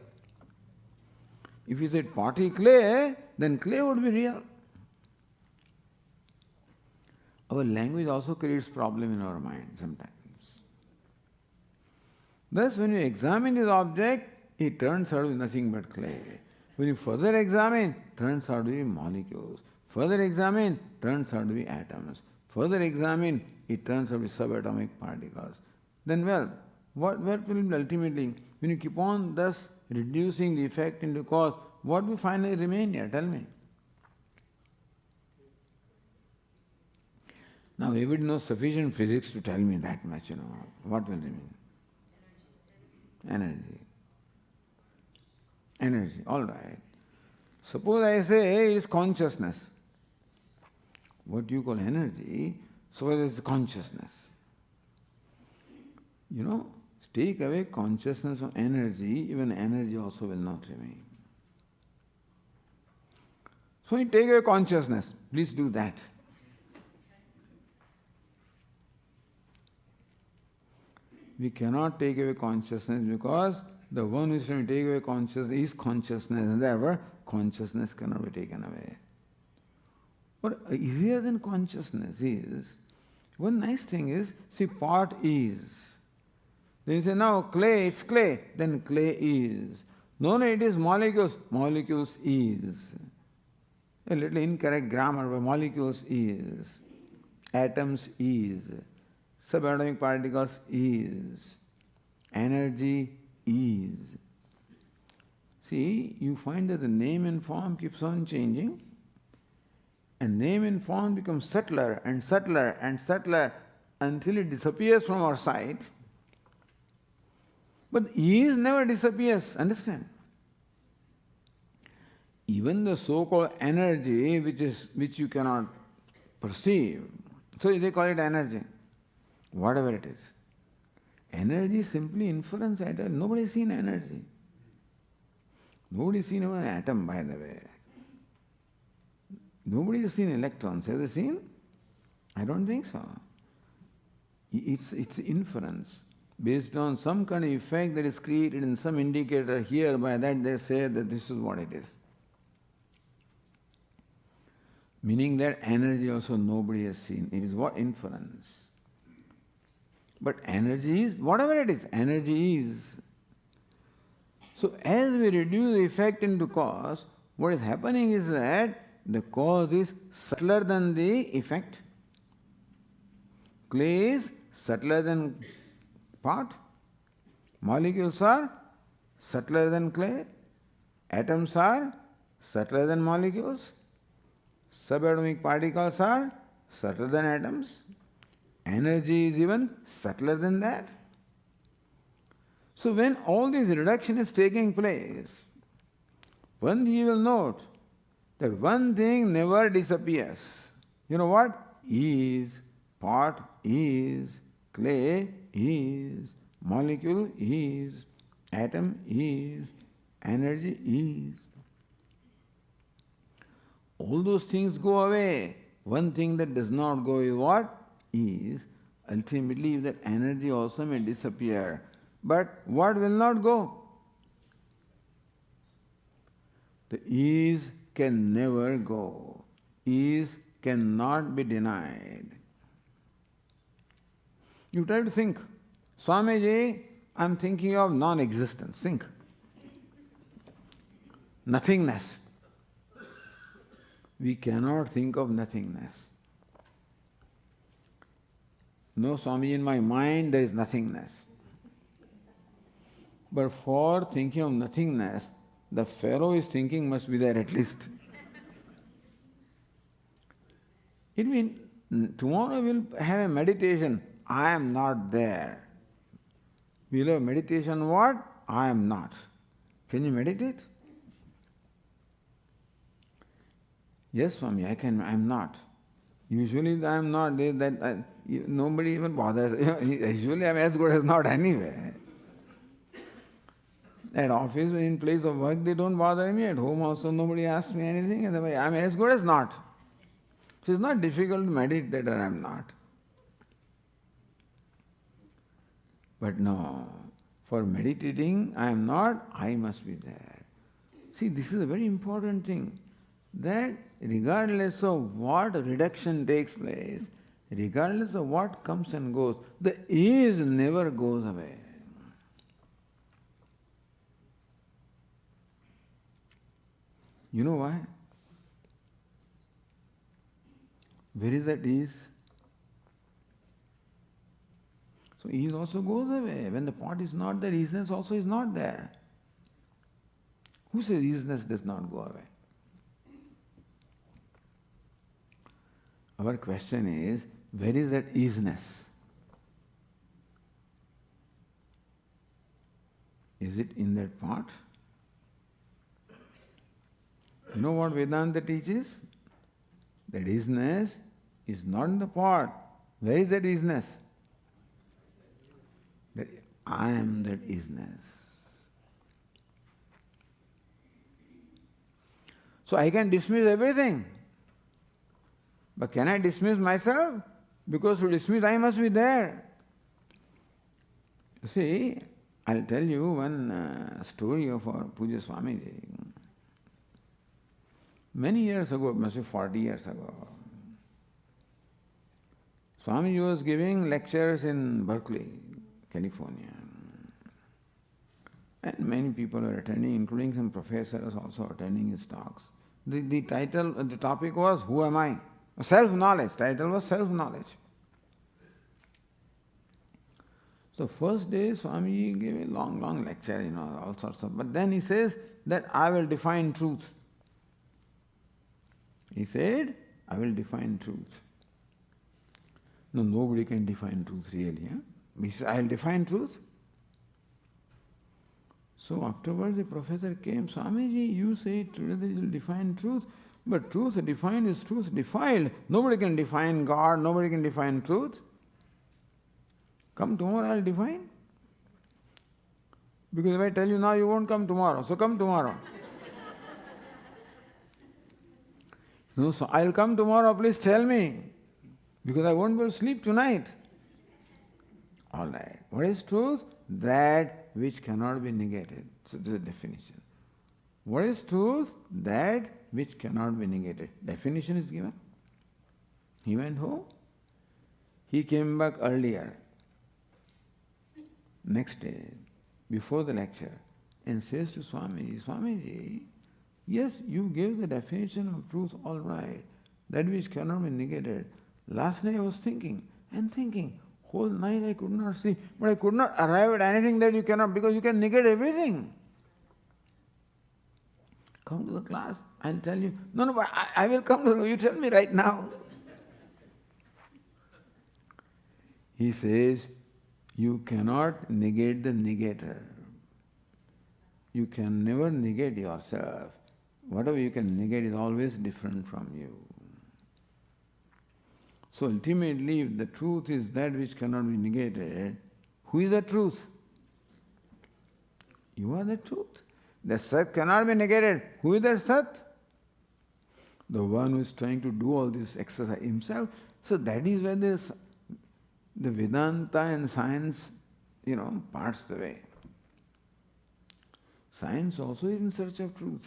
If you said potty clay, then clay would be real. Our language also creates problem in our mind sometimes. Thus, when you examine this object, it turns out to be nothing but clay. When you further examine, turns out to be molecules. Further examine, turns out to be atoms. Further examine, it turns out to be subatomic particles. Then, what will be ultimately, when you keep on thus reducing the effect into cause, what will finally remain here? Tell me. Now, everybody knows sufficient physics to tell me that much, What will remain? Energy. Energy, all right. Suppose I say it is consciousness. What you call energy, suppose it's consciousness. You know, take away consciousness of energy, even energy also will not remain. So you take away consciousness. Please do that. We cannot take away consciousness because the one who is trying to take away consciousness is consciousness, and therefore consciousness cannot be taken away. But easier than consciousness is, one nice thing is, see, part is. Then you say, now clay, it's clay. Then clay is. No, it is molecules. Molecules is. A little incorrect grammar, but molecules is. Atoms is. Subatomic particles is. Energy is. See, you find that the name and form keeps on changing, and name and form becomes subtler and subtler and subtler until it disappears from our sight. But is never disappears, understand? Even the so-called energy which you cannot perceive, so they call it energy, whatever it is. Energy is simply inference at all. Nobody has seen energy. Nobody has seen even an atom, by the way. Nobody has seen electrons. Have they seen? I don't think so. It's inference based on some kind of effect that is created in some indicator here. By that they say that this is what it is. Meaning that energy also nobody has seen. It is what? Inference. But energy is, whatever it is, energy is. So as we reduce the effect into cause, what is happening is that the cause is subtler than the effect. Clay is subtler than part. Molecules are subtler than clay. Atoms are subtler than molecules. Subatomic particles are subtler than atoms. Energy is even subtler than that. So when all this reduction is taking place, one thing you will note that one thing never disappears. You know what? Is, part is, clay is, molecule is, atom is, energy is. All those things go away. One thing that does not go is what? Is. Ultimately, that energy also may disappear. But what will not go? The is can never go. Is cannot be denied. You try to think, Swamiji, I'm thinking of non-existence. Think. Nothingness. We cannot think of nothingness. No, Swamiji, in my mind there is nothingness. But for thinking of nothingness, the fellow is thinking must be there at least. It means tomorrow we'll have a meditation. I am not there. We'll have meditation what? I am not. Can you meditate? Yes, Swami, I can. I am not. Usually I am not. Nobody even bothers. Usually I am as good as not anyway. At office, in place of work, they don't bother me. At home also, nobody asks me anything. And I am as good as not. So it's not difficult to meditate that I am not. But no, for meditating, I am not, I must be there. See, this is a very important thing. That regardless of what reduction takes place, regardless of what comes and goes, the is never goes away. You know why? Where is that is? So is also goes away. When the pot is not there, isness also is not there. Who says isness does not go away? Our question is, where is that isness? Is it in that pot? You know what Vedanta teaches? That isness is not in the pot. Where is that isness? That I am that isness. So I can dismiss everything. But can I dismiss myself? Because to dismiss I must be there. You see, I'll tell you one story of our Puja Swamiji. Many years ago, must be 40 years ago, Swamiji was giving lectures in Berkeley, California. And many people were attending, including some professors also attending his talks. The topic was, Who am I? Self-knowledge. Title was Self-knowledge. So first day Swamiji gave a long lecture, all sorts of, but then he says that I will define truth. He said, I will define truth. No, nobody can define truth really. He said, I will define truth. So afterwards the professor came, Swamiji, you say today that you will define truth, but truth defined is truth defiled. Nobody can define God, nobody can define truth. Come tomorrow, I will define. Because if I tell you now, you won't come tomorrow. So come tomorrow. No, so I will come tomorrow, please tell me. Because I won't be able to sleep tonight. All right. What is truth? That which cannot be negated. So this is the definition. What is truth? That which cannot be negated. Definition is given. He went home. He came back earlier. Next day, before the lecture, and says to Swamiji, Swamiji, yes, you gave the definition of truth all right, that which cannot be negated. Last night I was thinking, whole night I could not sleep, but I could not arrive at anything that you cannot, because you can negate everything. Come to the class, I'll tell you. No, but I will come to you, tell me right now. He says, you cannot negate the negator. You can never negate yourself. Whatever you can negate is always different from you. So ultimately, if the truth is that which cannot be negated, who is the truth? You are the truth. The Sat cannot be negated. Who is the Sat? The one who is trying to do all this exercise himself. So that is where the Vedanta and science, parts the way. Science also is in search of truth.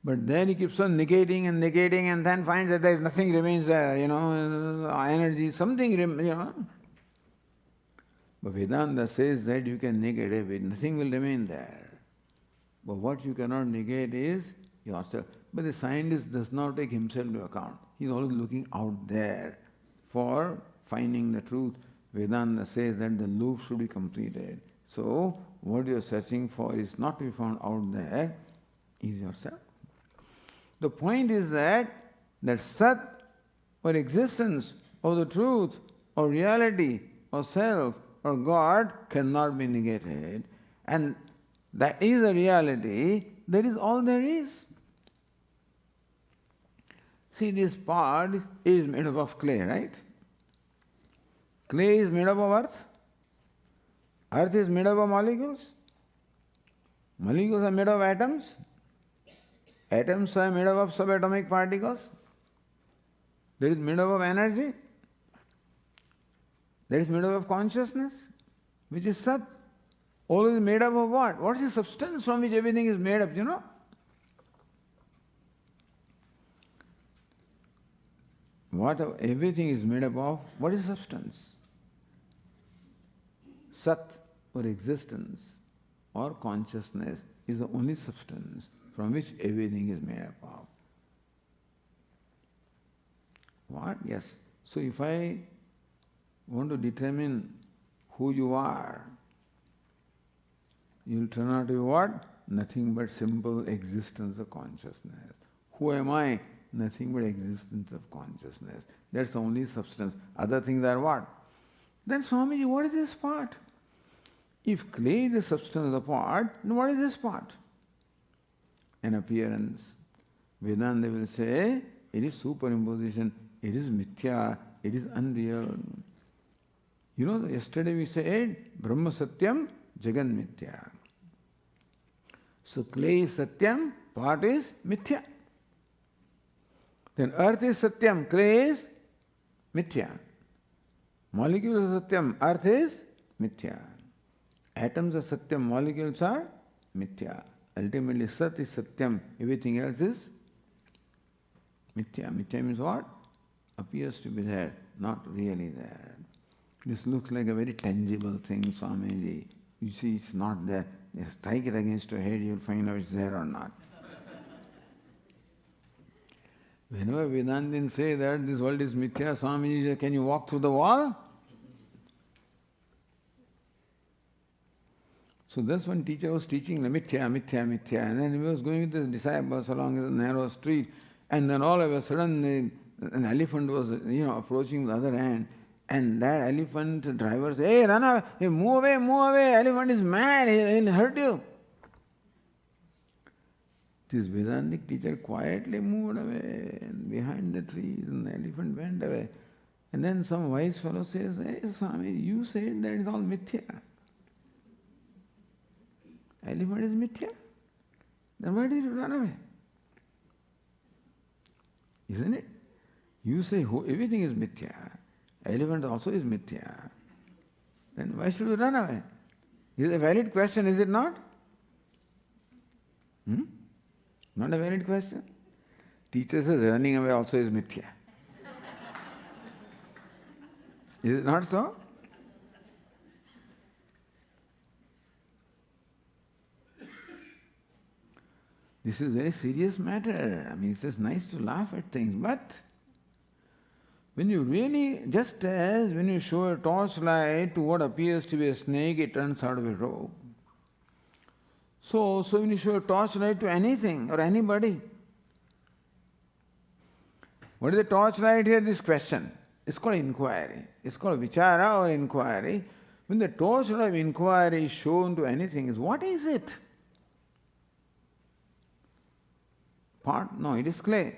But then he keeps on negating and then finds that there is nothing remains there, energy, something, But Vedanta says that you can negate it, nothing will remain there. But what you cannot negate is yourself. But the scientist does not take himself into account. He is always looking out there for finding the truth. Vedanta says that the loop should be completed. So, what you are searching for is not to be found out there, is yourself. The point is that Sat or existence or the truth or reality or self or God cannot be negated. And that is a reality, that is all there is. See, this pot is made up of clay, right? Clay is made up of earth. Earth is made up of molecules. Molecules are made of atoms. Atoms are made up of subatomic particles. That is made up of energy. That is made up of consciousness, which is Sat. All is made up of what? What is the substance from which everything is made up, What everything is made up of, what is substance? Sat or existence or consciousness is the only substance from which everything is made up of. What? Yes. So if I want to determine who you are, you will turn out to be what? Nothing but simple existence of consciousness. Who am I? Nothing but existence of consciousness. That's the only substance. Other things are what? Then Swamiji, what is this pot? If clay is the substance of the pot, then what is this pot? an appearance. Vedanta will say it is superimposition, it is mithya, it is unreal. You know, yesterday we said Brahma Satyam, Jagan Mithya. So clay is Satyam, pot is Mithya. Then earth is Satyam, clay is Mithya. Molecules are Satyam, earth is Mithya. Atoms are Satyam, molecules are Mithya. Ultimately Sat is Satyam, everything else is Mithya. Mithya means what? Appears to be there, not really there. This looks like a very tangible thing, Swamiji. You see, it's not there. You strike it against your head, you'll find out it's there or not. Whenever Vedantins say that this world is mithya, Swamiji says, can you walk through the wall? So that's one teacher was teaching the mithya, mithya, mithya. And then he was going with his disciples along a narrow street. And then all of a sudden, an elephant was, approaching the other end. And that elephant driver said, hey, run away, hey, move away, elephant is mad, he'll hurt you. This Vedantic teacher quietly moved away and behind the trees and the elephant went away. And then some wise fellow says, hey Swami, you said that is all mithya. Elephant is mithya. Then why did you run away? Isn't it? You say everything is mithya. Elephant also is mithya. Then why should you run away? It is a valid question, is it not? Not a valid question. Teacher says running away also is mithya. Is it not so? This is a very serious matter. I mean, it's just nice to laugh at things, but when you really, just as when you show a torchlight to what appears to be a snake, it turns out to be a rope. So when you show a torchlight to anything or anybody, what is the torchlight here? This question. It's called inquiry. It's called vichara or inquiry. When the torchlight of inquiry is shown to anything, what is it? No, it is clay.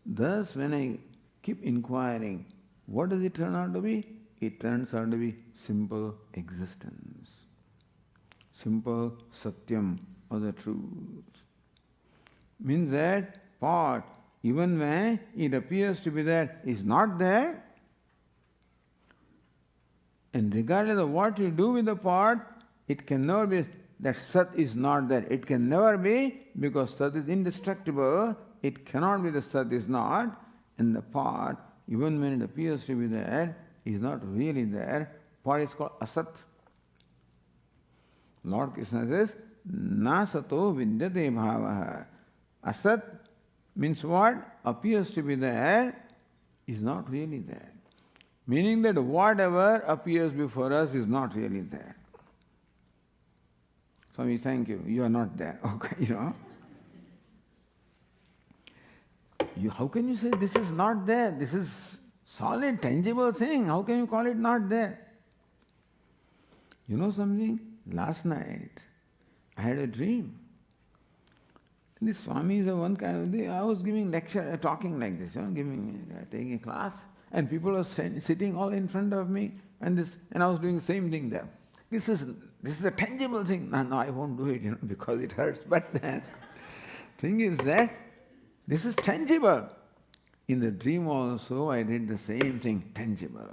Thus, when I keep inquiring, what does it turn out to be? It turns out to be simple existence. Simple satyam, or the truth. Means that pot, even when it appears to be there, is not there. And regardless of what you do with the pot, it can never be that Sat is not there. It can never be, because Sat is indestructible. It cannot be that Sat is not. And the pot, even when it appears to be there, is not really there. Pot is called Asat. Lord Krishna says, Na sato vidyate bhavaha. Asat means what? Appears to be there, is not really there. Meaning that whatever appears before us is not really there. Swami, thank you. You are not there. Okay, how can you say this is not there? This is solid, tangible thing. How can you call it not there? You know something? Last night, I had a dream. These Swamis are one kind of, I was giving lecture, talking like this, taking a class, and people were sitting all in front of me, and I was doing the same thing there. This is a tangible thing. No, I won't do it, because it hurts. But the thing is that this is tangible. In the dream also, I did the same thing, tangible.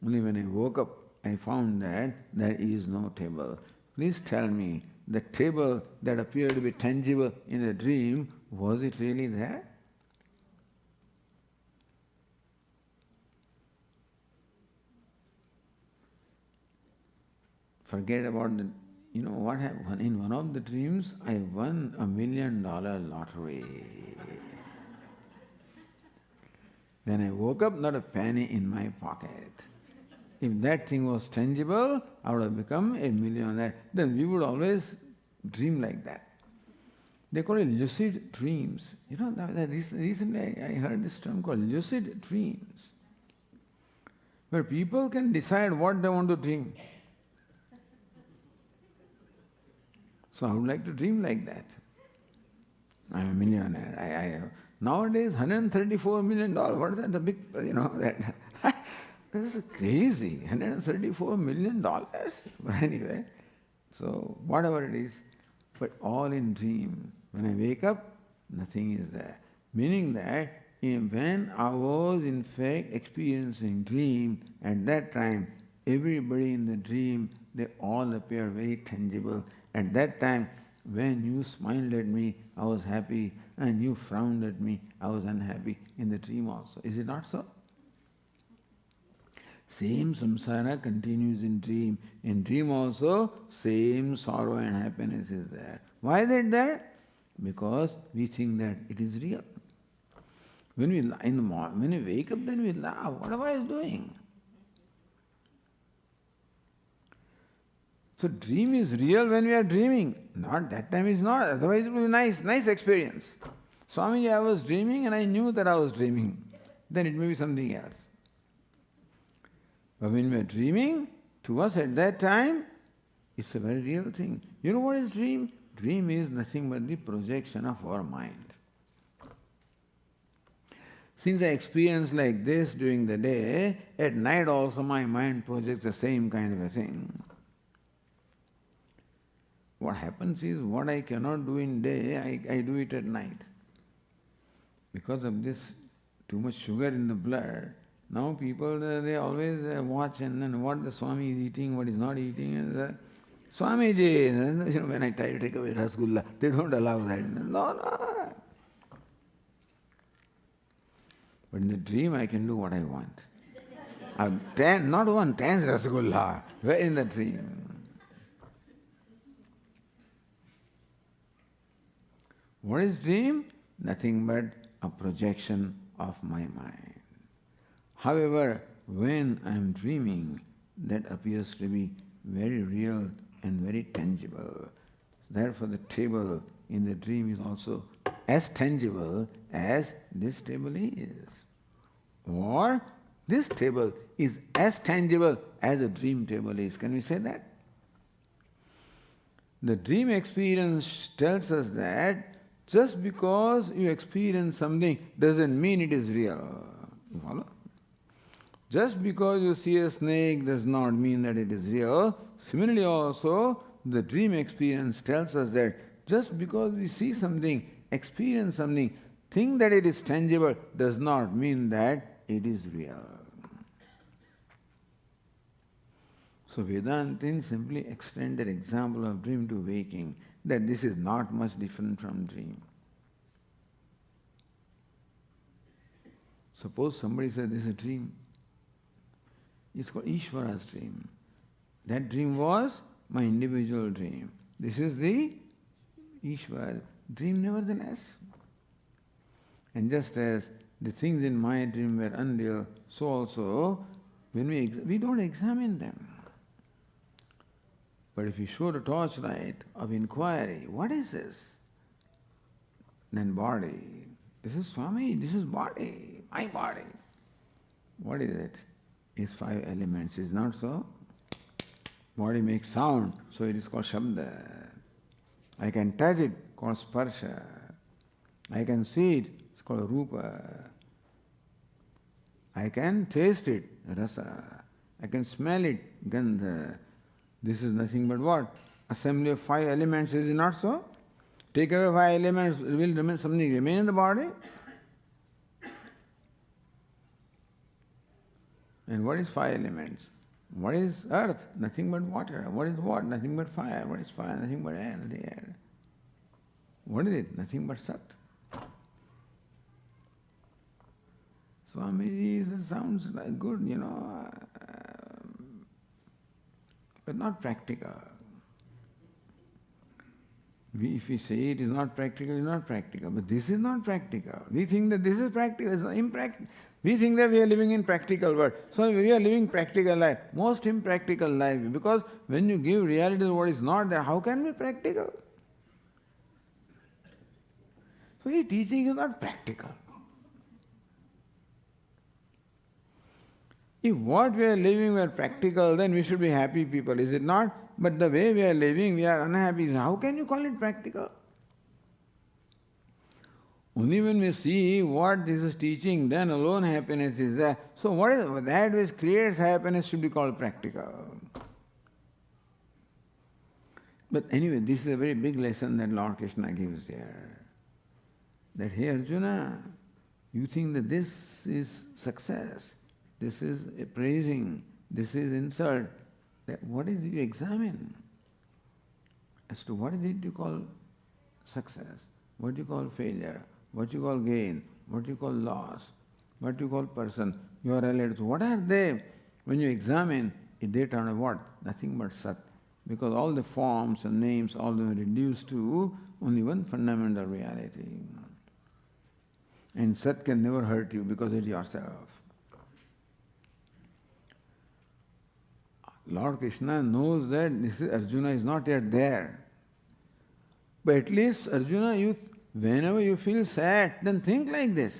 Only when I woke up, I found that there is no table. Please tell me, the table that appeared to be tangible in the dream, was it really there? Forget about what happened. In one of the dreams, I won $1 million lottery. When I woke up, not a penny in my pocket. If that thing was tangible, I would have become a millionaire. Then we would always dream like that. They call it lucid dreams. Recently I heard this term called lucid dreams, where people can decide what they want to dream. So I would like to dream like that. I'm a millionaire. Nowadays, $134 million. What is that? The big, that. This is crazy. $134 million. But anyway, so whatever it is, but all in dream. When I wake up, nothing is there. Meaning that when I was in fact experiencing dream, at that time, everybody in the dream, they all appear very tangible. At that time, when you smiled at me, I was happy, and you frowned at me, I was unhappy in the dream also. Is it not so? Same samsara continues in dream. In dream also, same sorrow and happiness is there. Why is it there? Because we think that it is real. When we in the morning, when we wake up, then we laugh. What am I doing? So dream is real when we are dreaming. Not that time is not. Otherwise it will be nice experience. Swamiji, I was dreaming and I knew that I was dreaming. Then it may be something else. But when we are dreaming, to us at that time, it's a very real thing. You know what is dream? Dream is nothing but the projection of our mind. Since I experience like this during the day, at night also my mind projects the same kind of a thing. What happens is, what I cannot do in day, I do it at night. Because of this too much sugar in the blood, now people, they always watch and then what the Swami is eating, what is not eating. And Swamiji, when I try to take away Rasgulla, they don't allow that. No. But in the dream I can do what I want. Not one, 10 Rasgulla. Where in the dream? What is dream? Nothing but a projection of my mind. However, when I am dreaming, that appears to be very real and very tangible. Therefore, the table in the dream is also as tangible as this table is. Or this table is as tangible as a dream table is. Can we say that? The dream experience tells us that just because you experience something doesn't mean it is real. You follow? Just because you see a snake does not mean that it is real. Similarly also, the dream experience tells us that just because we see something, experience something, think that it is tangible does not mean that it is real. So Vedantin simply extended example of dream to waking, that this is not much different from dream. Suppose somebody says this is a dream. It's called Ishvara's dream. That dream was my individual dream. This is the Ishvara dream nevertheless. And just as the things in my dream were unreal, so also when we don't examine them. But if you show the torchlight of inquiry, what is this? Then body. This is Swami, this is body, my body. What is it? It's 5 elements, is not so? Body makes sound, so it is called Shabda. I can touch it, called Sparsha. I can see it, it's called Rupa. I can taste it, Rasa. I can smell it, Gandha. This is nothing but what? Assembly of 5 elements, is it not so? Take away 5 elements, will something remain in the body? And what is 5 elements? What is earth? Nothing but water. What is what? Nothing but fire. What is fire? Nothing but air. The air. What is it? Nothing but Sat. Swamiji, it sounds like good, but not practical. If we say it is not practical, it is not practical. But this is not practical. We think that this is practical, it's impractical. We think that we are living in practical world. So we are living practical life, most impractical life. Because when you give reality to what is not there, how can it be practical? So his teaching is not practical. If what we are living were practical, then we should be happy people, is it not? But the way we are living, we are unhappy. How can you call it practical? Only when we see what this is teaching, then alone happiness is there. So what is that which creates happiness should be called practical. But anyway, this is a very big lesson that Lord Krishna gives here. That hey Arjuna, you think that this is success, this is praising, this is insult. That what is it you examine? As to what is it you call success, what you call failure, what you call gain, what you call loss, what you call person, your relatives, what are they? When you examine, they turn out what? Nothing but Sat. Because all the forms and names, all them are reduced to only one fundamental reality. And Sat can never hurt you because it's yourself. Lord Krishna knows that this is, Arjuna is not yet there. But at least, Arjuna, whenever you feel sad, then think like this.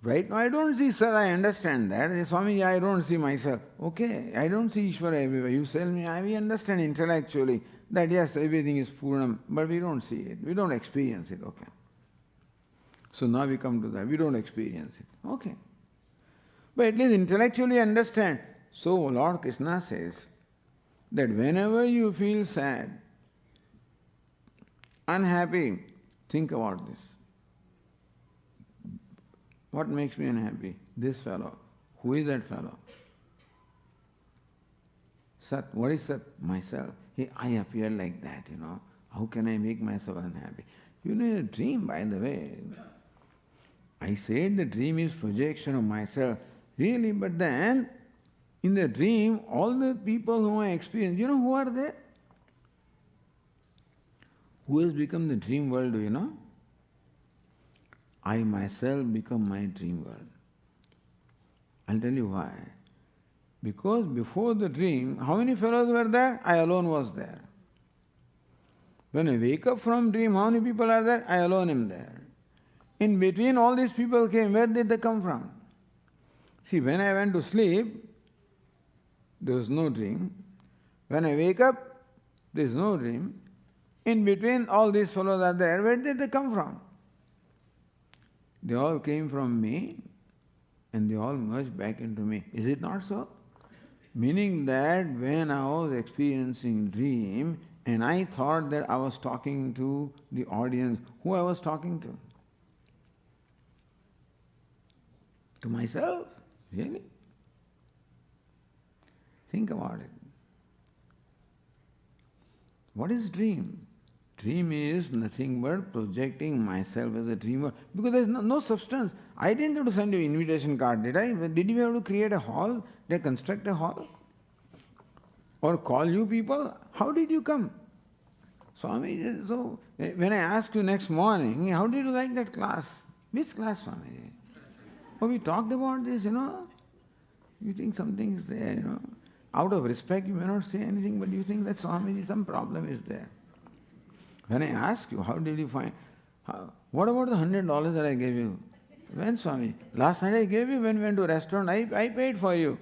Right now I don't see, sir, I understand that. Swami, I don't see myself. Okay, I don't see Ishvara everywhere. You tell me, we understand intellectually that yes, everything is Purnam, but we don't see it. We don't experience it. Okay. So now we come to that. We don't experience it. Okay. But at least intellectually understand. So Lord Krishna says that whenever you feel sad, unhappy, think about this. What makes me unhappy? This fellow. Who is that fellow? Sat. What is Sat? Myself. Hey, I appear like that, How can I make myself unhappy? You know, a dream, by the way. I said the dream is projection of myself. Really, but then, in the dream, all the people whom I experience, who are they? Who has become the dream world, do you know? I myself become my dream world. I'll tell you why. Because before the dream, how many fellows were there? I alone was there. When I wake up from dream, how many people are there? I alone am there. In between all these people came, where did they come from? See, when I went to sleep, there was no dream. When I wake up, there is no dream. In between all these fellows are there, where did they come from? They all came from me and they all merged back into me. Is it not so? Meaning that when I was experiencing dream and I thought that I was talking to the audience, who I was talking to? To myself? Really? Think about it. What is dream? Dream is nothing but projecting myself as a dreamer. Because there is no substance. I didn't have to send you an invitation card, did I? Did you have to create a hall? Did I construct a hall? Or call you people? How did you come? Swami, so when I asked you next morning, how did you like that class? Which class, Swami? Oh, we talked about this, You think something is there, Out of respect, you may not say anything, but you think that Swami, some problem is there. When I ask you, how did you find? What about the $100 that I gave you? When, Swami? Last night I gave you when we went to a restaurant. I paid for you.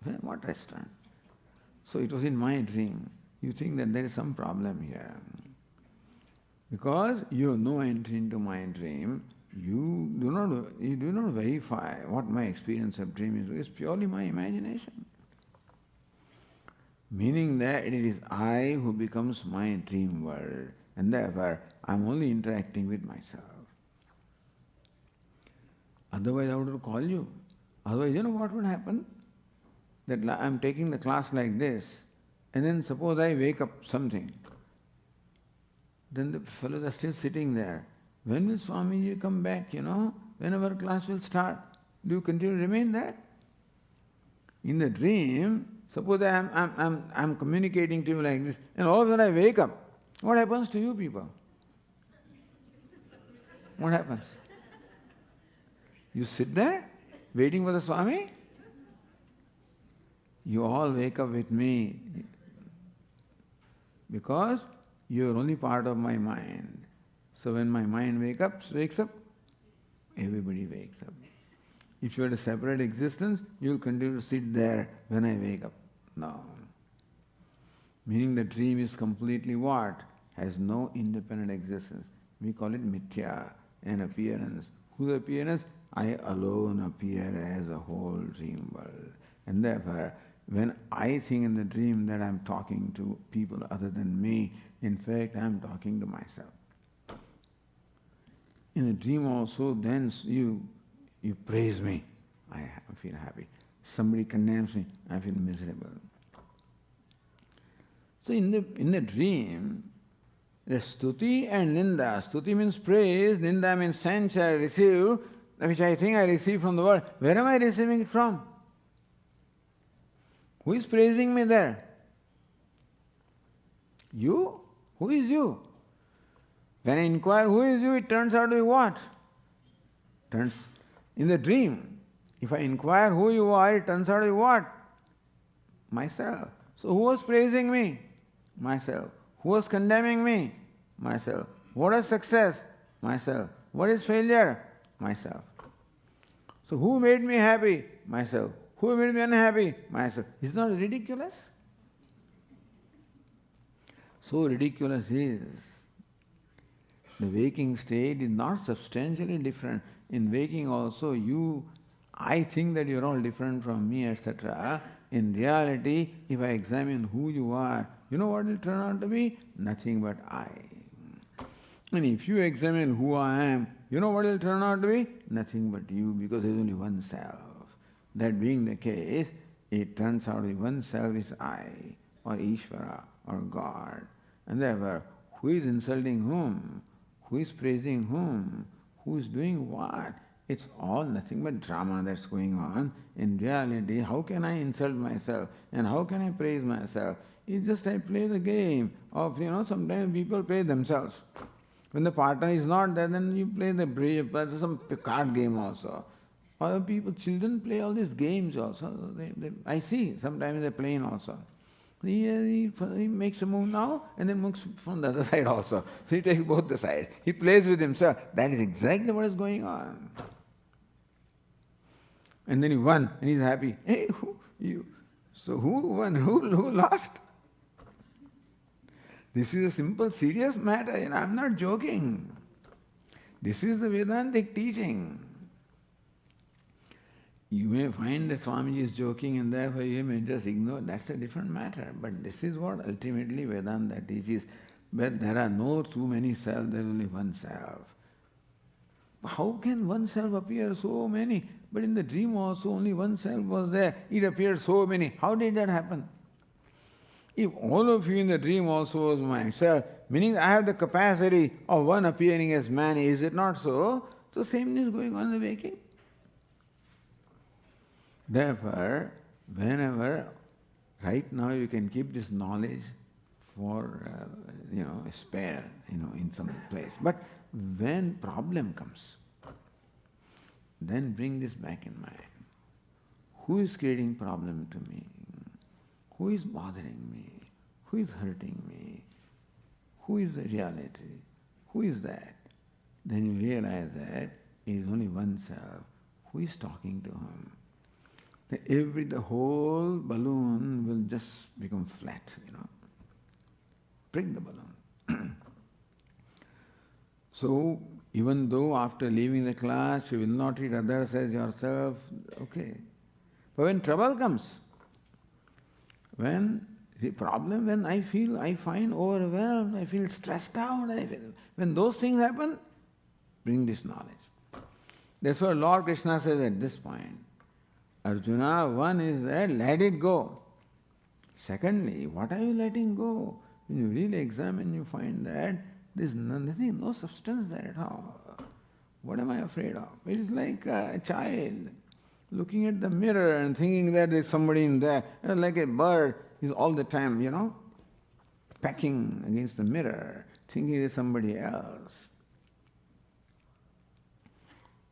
When, what restaurant? So it was in my dream. You think that there is some problem here. Because you have no entry into my dream, you do not verify what my experience of dream is. It's purely my imagination. Meaning that it is I who becomes my dream world, and therefore I am only interacting with myself. Otherwise I would call you. Otherwise, what would happen? That I am taking the class like this, and then suppose I wake up something. Then the fellows are still sitting there. When will Swamiji come back, When our class will start? Do you continue to remain there? In the dream, suppose I'm communicating to you like this, and all of a sudden I wake up. What happens to you people? What happens? You sit there, waiting for the Swami? You all wake up with me, because you are only part of my mind. So when my mind wakes up, everybody wakes up. If you had a separate existence, you will continue to sit there when I wake up. No. Meaning the dream is completely what? has no independent existence. We call it mithya, an appearance. Whose appearance? I alone appear as a whole dream world. And therefore, when I think in the dream that I'm talking to people other than me, in fact, I'm talking to myself. In the dream also, then you praise me, I feel happy. Somebody condemns me, I feel miserable. So in the dream, there's stuti and ninda. Stuti means praise, ninda means censure, receive, which I think I receive from the world. Where am I receiving it from? Who is praising me there? You? Who is you? When I inquire who is you, it turns out to be what? Turns in the dream. If I inquire who you are, it turns out to be what? Myself. So who was praising me? Myself. Who was condemning me? Myself. What is success? Myself. What is failure? Myself. So who made me happy? Myself. Who made me unhappy? Myself. Is not ridiculous? So ridiculous is the waking state is not substantially different. In waking also I think that you're all different from me, etc. In reality, if I examine who you are, you know what will turn out to be? Nothing but I. And if you examine who I am, you know what will turn out to be? Nothing but you, because there's only one self. That being the case, it turns out to be one self is I, or Ishvara, or God. And therefore, who is insulting whom? Who is praising whom? Who is doing what? It's all nothing but drama that's going on. In reality, how can I insult myself? And how can I praise myself? It's just I play the game of, sometimes people play themselves. When the partner is not there, then you play the brave, but some card game also. Other people, children play all these games also. I see sometimes they're playing also. He makes a move now and then moves from the other side also. So he takes both the sides. He plays with himself. That is exactly what is going on. And then he won and he's happy. Hey, so who won? Who lost? This is a simple, serious matter. I'm not joking. This is the Vedantic teaching. You may find that Swamiji is joking and therefore you may just ignore. That's a different matter. But this is what ultimately Vedanta teaches. But there are no too many selves, there is only one self. How can one self appear so many? But in the dream also only one self was there. It appeared so many. How did that happen? If all of you in the dream also was myself, meaning I have the capacity of one appearing as many, is it not so? So same is going on in the waking. Therefore, whenever, right now you can keep this knowledge for, spare, in some place. But when problem comes, then bring this back in mind. Who is creating problem to me? Who is bothering me? Who is hurting me? Who is the reality? Who is that? Then you realize that it is only one self. Who is talking to whom? The whole balloon will just become flat, Prick the balloon. So, even though after leaving the class you will not treat others as yourself, okay. But when trouble comes, when I find overwhelmed, I feel stressed out, when those things happen, bring this knowledge. That's what Lord Krishna says at this point. Arjuna, one is that let it go. Secondly, what are you letting go? When you really examine, you find that there's nothing, no substance there at all. What am I afraid of? It is like a child looking at the mirror and thinking that there's somebody in there. Like a bird is all the time, pecking against the mirror, thinking there's somebody else.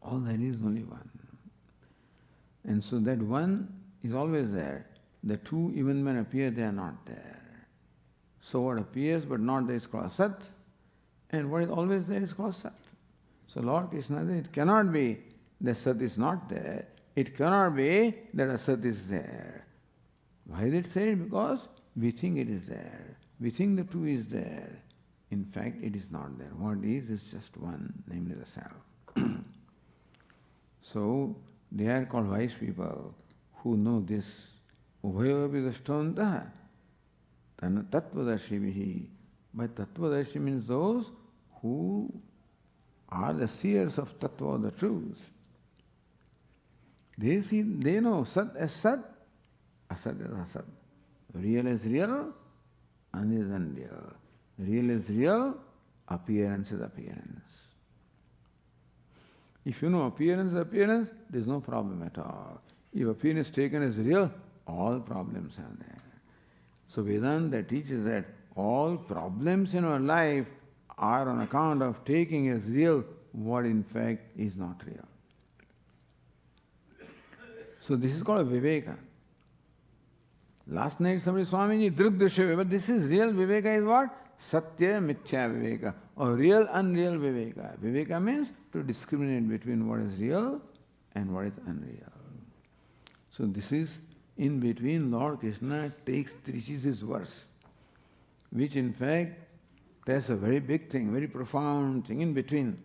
All that is only one. And so that one is always there. The two, even when appear, they are not there. So what appears but not there is called Sat, and what is always there is called Sat. So Lord Krishna says, it cannot be that Sat is not there. It cannot be that Asat is there. Why is it said? Because we think it is there. We think the two is there. in fact it is not there. What is just one, namely the self. So they are called wise people who know this. Ubhayopi dashtanta tana tattvadarshivihi. By tattvadarshi means those who are the seers of tattva, the truth. They see, they know sat as sat, asat as asat. Real is real, and is unreal. Real is real, appearance is appearance. If you know appearance is appearance, there is no problem at all. If appearance is taken as real, all problems are there. So Vedanta teaches that all problems in our life are on account of taking as real what in fact is not real. So this is called a viveka. Last night somebody, Swamiji, Drigdrishya viveka. This is real viveka is what? Satya mithya viveka, or real unreal viveka. Viveka means to discriminate between what is real and what is unreal. So this is in between. Lord Krishna teaches this verse, which in fact tells a very big thing, very profound thing in between.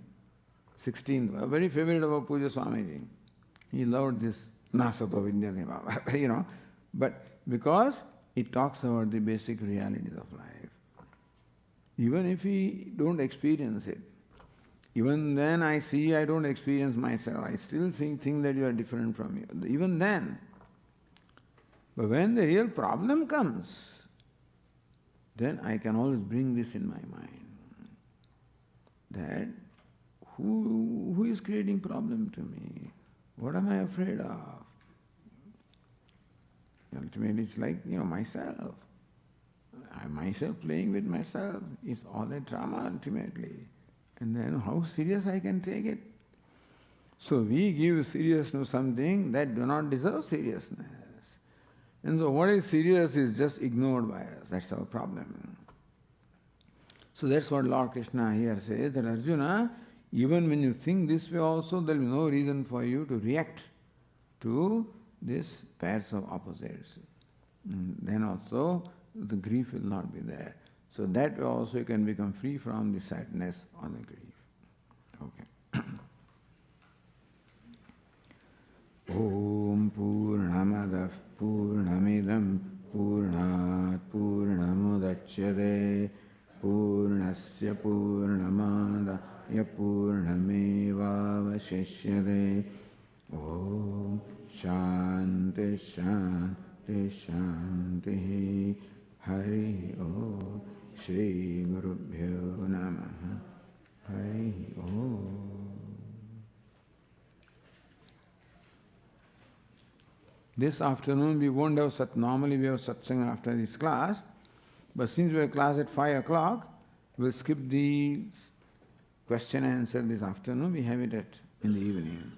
16th, a very favorite of our Puja Swamiji. He loved this Nasato Vidyadeva, but because it talks about the basic realities of life. Even if we don't experience it, even then I see I don't experience myself, I still think that you are different from you, even then. But when the real problem comes, then I can always bring this in my mind, that who is creating problem to me? What am I afraid of? Ultimately, it's like, myself. I myself playing with myself. It's all a drama ultimately. And then how serious I can take it? So we give seriousness to something that do not deserve seriousness. And so what is serious is just ignored by us. That's our problem. So that's what Lord Krishna here says, that Arjuna, even when you think this way also, there will be no reason for you to react to these pairs of opposites. Then also the grief will not be there. So that way also you can become free from the sadness or the grief. Okay. Om Purnamadav Purnamidam Purnat Purnamudachyate Purnasya Purnamadaya Purnamevavashishyate. Om Shanti Shanti Shanti. Hari Om. Shri Gurubhyo Namaha. Hari Om. This afternoon we won't have normally we have satsang after this class, but since we have class at 5 o'clock, we'll skip the question and answer this afternoon. We have it in the evening.